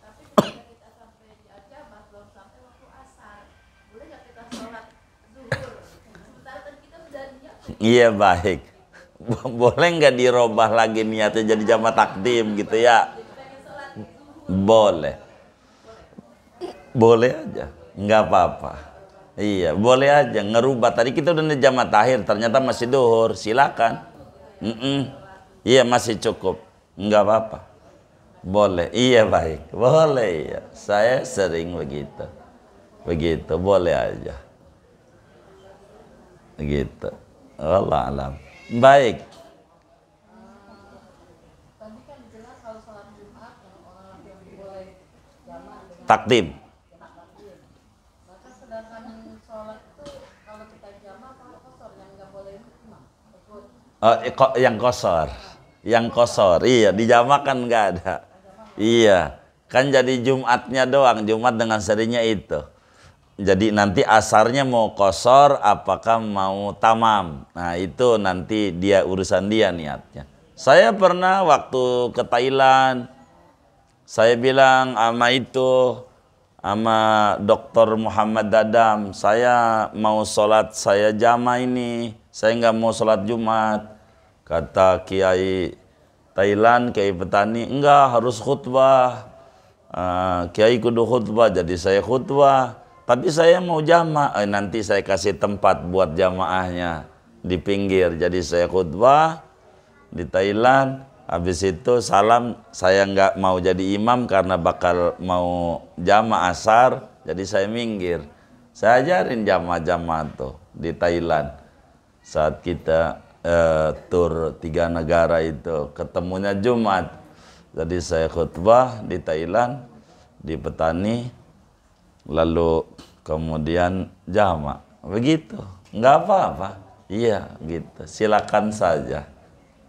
Tapi ketika kita sampai di Aljabar belum sampai waktu asar, boleh nggak kita sholat zuhur? Sementara kan kita sudah niat. Iya baik. Boleh nggak dirubah lagi niatnya jadi jama takdim gitu ya? Boleh. Boleh aja, nggak apa-apa. Iya, boleh aja ngerubah. Tadi kita udah jama tahir, ternyata masih duhur, silakan. Iya masih cukup, nggak apa-apa. Boleh, iya baik, boleh ya. Saya sering begitu, boleh aja. Begitu. Allah alam. Baik. Tadi kan jelas kalau sholat Jumat yang orang laki-laki boleh jamaah dengan Takdim. takbir. Maka sedangkan sholat itu kalau kita jamaah kalau kosor yang nggak boleh imam. Yang kosor, iya dijamakan nggak ada. Iya, kan jadi Jumatnya doang, Jumat dengan serinya itu. Jadi nanti asarnya mau kosor, apakah mau tamam? Nah itu nanti dia urusan dia niatnya. Saya pernah waktu ke Thailand, saya bilang sama Dr. Muhammad Dadam, saya mau sholat saya jama ini, saya nggak mau sholat Jumat. Kata Kiai Thailand, Kiai Petani, enggak harus khutbah. Kiai kudu khutbah, jadi saya khutbah. Tapi saya mau jama, nanti saya kasih tempat buat jamaahnya di pinggir. Jadi saya khutbah di Thailand. Habis itu salam, saya nggak mau jadi imam karena bakal mau jama asar. Jadi saya minggir. Saya ajarin jamaah-jamaah tuh di Thailand. Saat kita tur 3 negara itu, ketemunya Jumat. Jadi saya khutbah di Thailand, di Petani, lalu kemudian jamaah. Begitu, nggak apa-apa. Iya gitu, silakan saja.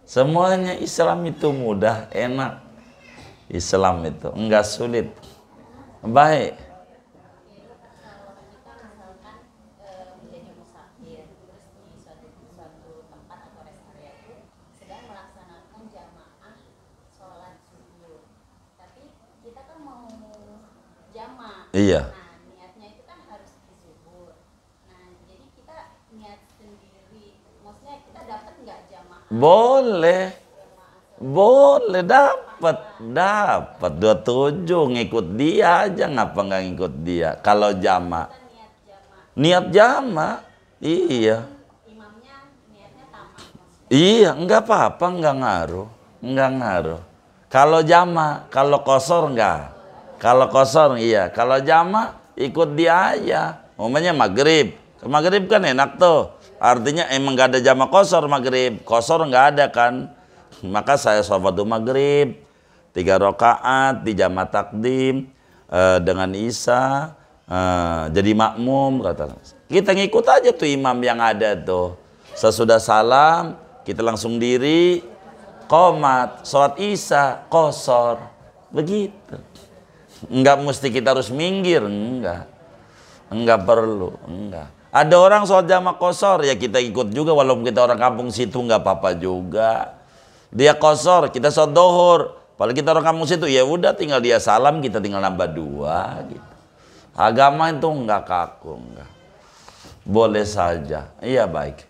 Semuanya Islam itu mudah, enak. Islam itu enggak sulit. Baik. Kalau kita misalkan menjadi musafir terus di suatu tempat atau rest area itu sedang melaksanakan jamaah sholat subuh, tapi kita kan mau jamaah. Iya. Nah niatnya itu kan harus di subuh. Nah jadi kita niat sendiri, maksudnya kita dapat nggak jamaah? Boleh dapat 27 ngikut dia aja, ngapa nggak ngikut dia? Kalau jamaah, Kita niat jamaah, iya, imamnya niatnya tamat maksudnya. iya, nggak apa-apa, nggak ngaruh. Kalau jamaah, kalau kosor nggak, kalau kosor iya, kalau jamaah ikut dia aja. Umumnya maghrib kan enak tuh, artinya emang nggak ada jamaah maghrib, kosor nggak ada kan. Maka saya sholat maghrib 3 rakaat di jamaah takdim dengan Isya, jadi makmum kata. Kita ngikut aja tuh imam yang ada tuh. Sesudah salam kita langsung diri, qomat, sholat Isya, qosor. Begitu. Enggak mesti kita harus minggir, enggak perlu, enggak. Ada orang sholat jamaah qosor, ya kita ikut juga walaupun kita orang kampung situ, enggak apa-apa juga. Dia qosor, kita sholat dohor. Padahal kita orang kampung situ, ya udah tinggal dia salam, kita tinggal nambah 2 gitu. Agama itu enggak kaku, enggak. Boleh saja. Iya baik.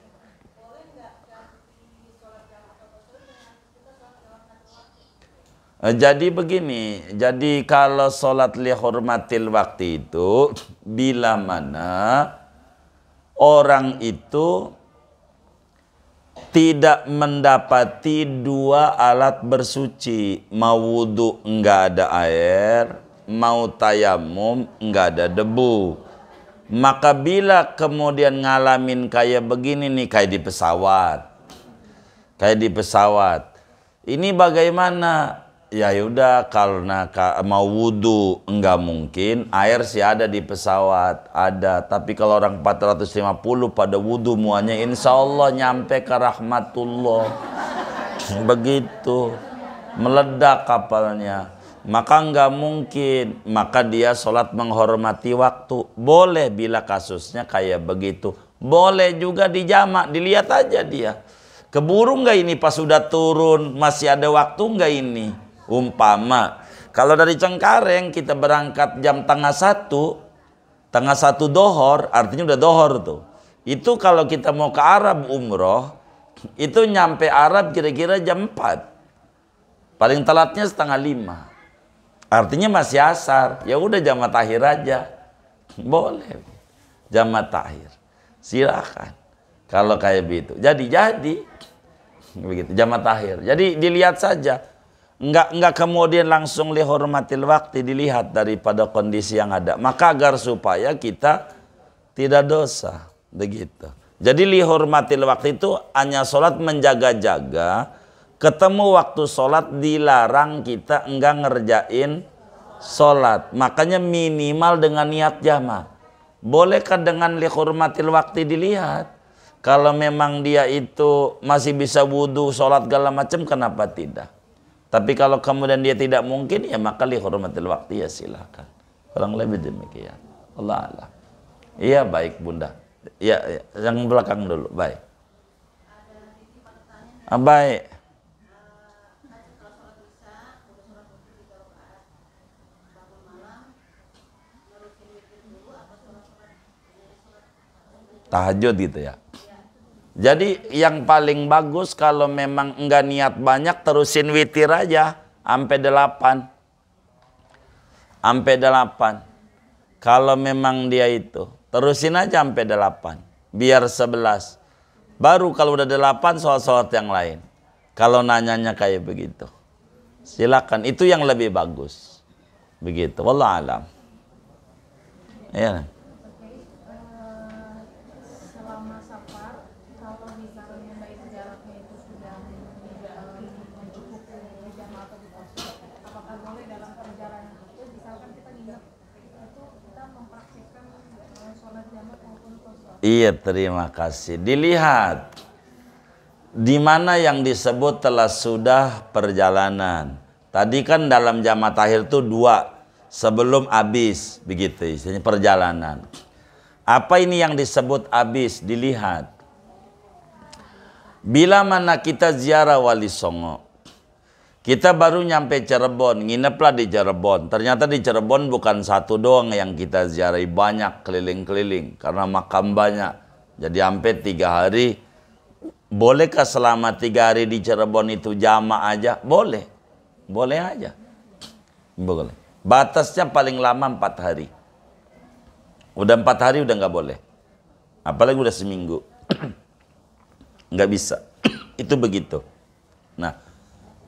Jadi begini, jadi kalau sholat li hurmatil waktu itu, bila mana orang itu tidak mendapati 2 alat bersuci, mau wudhu enggak ada air, mau tayamum enggak ada debu, maka bila kemudian ngalamin kayak begini nih, kayak di pesawat, ini bagaimana? Ya udah, karena mau wudhu enggak mungkin, air sih ada di pesawat, ada. Tapi kalau orang 450 pada wudhu muanya, insya Allah nyampe ke rahmatullah. Begitu, meledak kapalnya. Maka enggak mungkin, maka dia sholat menghormati waktu. Boleh bila kasusnya kayak begitu. Boleh juga dijamak, dilihat aja dia. Keburu enggak ini pas sudah turun, masih ada waktu enggak ini? Umpama kalau dari Cengkareng kita berangkat jam tengah 1 dohor, artinya udah dohor tuh. Itu kalau kita mau ke Arab umroh, itu nyampe Arab kira-kira jam 4. Paling telatnya setengah 5. Artinya masih asar. Ya udah jamaah takhir aja. Boleh. Jamaah takhir. Silakan. Kalau kayak begitu. Jadi begitu jamaah takhir. Jadi dilihat saja. Enggak kemudian langsung lihormatil waktu, dilihat daripada kondisi yang ada. Maka agar supaya kita tidak dosa, begitu. Jadi lihormatil waktu itu hanya sholat menjaga-jaga, ketemu waktu sholat dilarang kita enggak ngerjain sholat. Makanya minimal dengan niat jamaah. Bolehkah dengan lihormatil waktu dilihat? Kalau memang dia itu masih bisa wudhu, sholat segala macam, kenapa tidak? Tapi kalau kemudian dia tidak mungkin, ya maka li hurmatil waktu, ya silakan. Kurang lebih demikian. Allah Allah. Iya baik Bunda. Ya, yang belakang dulu. Baik. Baik. Tahajud gitu ya. Jadi yang paling bagus kalau memang enggak niat banyak, terusin witir aja sampai 8. Sampai 8. Kalau memang dia itu, terusin aja sampai 8. Biar 11. Baru kalau udah 8 sholat-sholat yang lain. Kalau nanyanya kayak begitu. Silakan, itu yang lebih bagus. Begitu, wallah alam. Ya. Selama safar, kalau misalnya baik jaraknya itu sudah mencukupi jamaah atau di pos, apakah boleh dalam perjalanan itu, misalkan kita nginep, itu kita mempraktikkan sholat jamaah maupun kosong? Iya, terima kasih. Dilihat di mana yang disebut telah sudah perjalanan. Tadi kan dalam jamaah takhir itu 2 sebelum habis, begitu istilahnya perjalanan. Apa ini yang disebut habis? Dilihat. Bila mana kita ziarah Wali Songo, kita baru nyampe Cirebon, ngineplah di Cirebon. Ternyata di Cirebon bukan satu doang yang kita ziarahi, banyak keliling-keliling karena makam banyak. Jadi sampai 3 hari. Bolehkah selama 3 hari di Cirebon itu jamaah aja? Boleh. Boleh aja. Boleh. Batasnya paling lama 4 hari. Udah 4 hari udah nggak boleh. Apalagi udah seminggu. Nggak bisa. Itu begitu. Nah,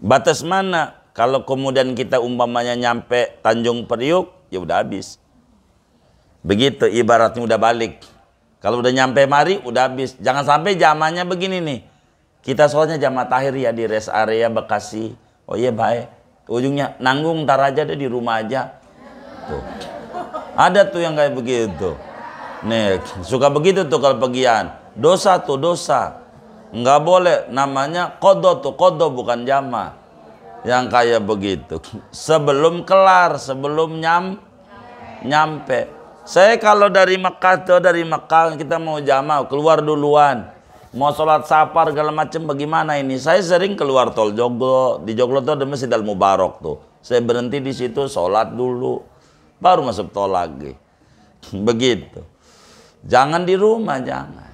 batas mana? Kalau kemudian kita umpamanya nyampe Tanjung Priuk, ya udah habis. Begitu ibaratnya udah balik. Kalau udah nyampe mari, udah habis. Jangan sampai jamaahnya begini nih. Kita soalnya jamaah takhir ya di rest area Bekasi. Oh iya baik. Ujungnya nanggung ntar aja deh di rumah aja. Tuh. Ada tuh yang kayak begitu. Nih, suka begitu tuh kalau pergian. Dosa tuh dosa. Nggak boleh. Namanya kodo tuh. Kodo bukan jamaah. Yang kayak begitu. Sebelum kelar, sebelum nyampe. Saya kalau dari Mekah kita mau jamaah keluar duluan, mau sholat safar segala macam bagaimana ini? Saya sering keluar tol Joglo, di Joglo tuh ada Masjid Al Mubarak tuh. Saya berhenti di situ sholat dulu, baru masuk tol lagi. Begitu. Jangan di rumah, jangan.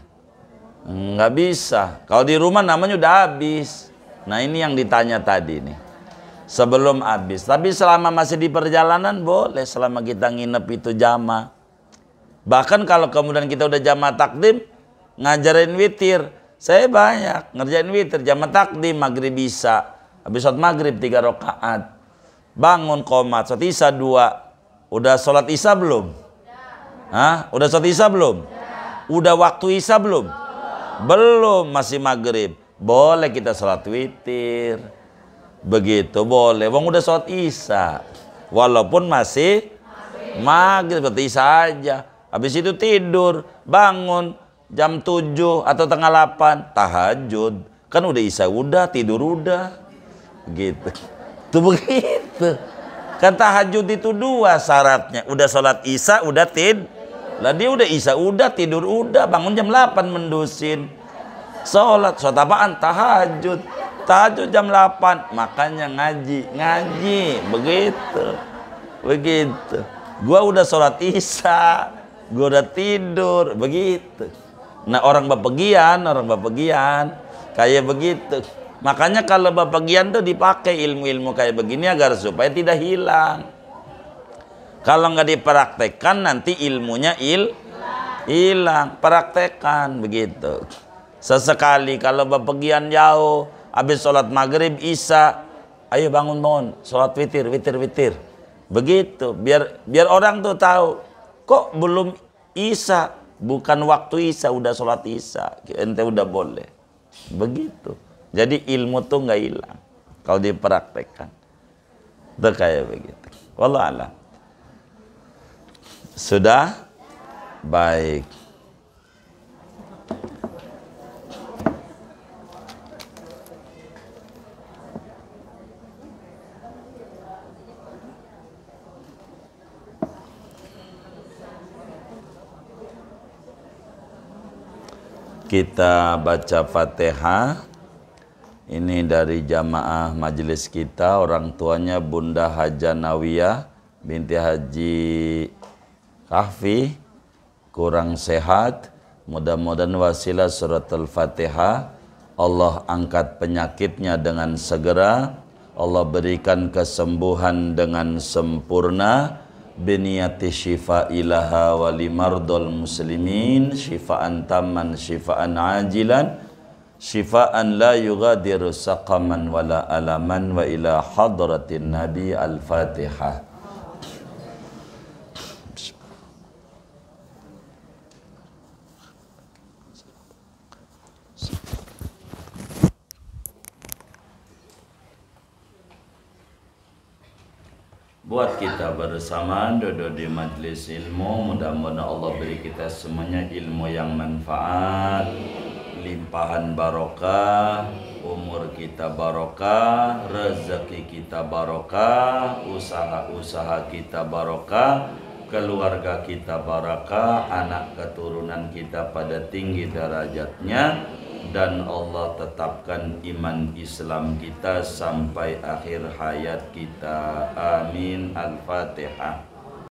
Nggak bisa. Kalau di rumah namanya udah habis. Nah ini yang ditanya tadi nih. Sebelum habis. Tapi selama masih di perjalanan boleh, selama kita nginep itu jamaah. Bahkan kalau kemudian kita udah jamaah takdim, ngajarin witir. Saya banyak ngerjain witir, jamaah takdim, maghrib bisa. Habis sholat maghrib 3 rakaat. Bangun qomat, sholat isya 2. Udah sholat isya belum? Hah? Udah sholat isya belum? Udah waktu isya belum? Belum, masih maghrib. Boleh kita sholat witir. Begitu, boleh. Wong udah sholat isya. Walaupun masih maghrib, sholat isya aja. Habis itu tidur, bangun jam 7 atau tengah 8, tahajud. Kan udah isya udah, tidur udah. Gitu. Tuh begitu. Kan tahajud itu 2 syaratnya. Udah sholat isya, udah Lah dia udah isya udah, tidur udah, bangun jam 8 mendusin. Sholat apaan? Tahajud. Tahajud jam 8, makanya ngaji. Begitu. Gua udah sholat isya, gua udah tidur, begitu. Nah orang bepergian kayak begitu. Makanya kalau bepergian tuh dipakai ilmu-ilmu kayak begini agar supaya tidak hilang. Kalau nggak dipraktekkan nanti ilmunya hilang. Praktekkan begitu. Sesekali kalau bepergian jauh, habis sholat maghrib isya, ayo bangun, sholat witir. Begitu, biar orang tuh tahu. Kok belum isya? Bukan waktu isya, udah sholat isya. Ente udah boleh. Begitu. Jadi ilmu tuh nggak hilang kalau dipraktekkan. Itu kayak begitu. Wallahu a'lam. Sudah? Baik. Kita baca Fatihah. Ini dari jamaah majelis kita, orang tuanya Bunda Haja Nawiyah binti Haji Kahfi, kurang sehat. Mudah-mudahan wasilah surat Al-Fatihah Allah angkat penyakitnya dengan segera, Allah berikan kesembuhan dengan sempurna. Biniyati syifa ilaha wali mardul muslimin syifaan taman syifaan ajilan syifaan la yugadiru saqaman wala alaman wa ila hadratin nabi. Al-Fatihah. buat kita bersama duduk di majlis ilmu. Mudah-mudahan Allah beri kita semuanya ilmu yang manfaat, limpahan barokah, umur kita barokah, rezeki kita barokah, usaha-usaha kita barokah, keluarga kita barokah, anak keturunan kita pada tinggi derajatnya, dan Allah tetapkan iman Islam kita sampai akhir hayat kita. Amin. Al-Fatihah.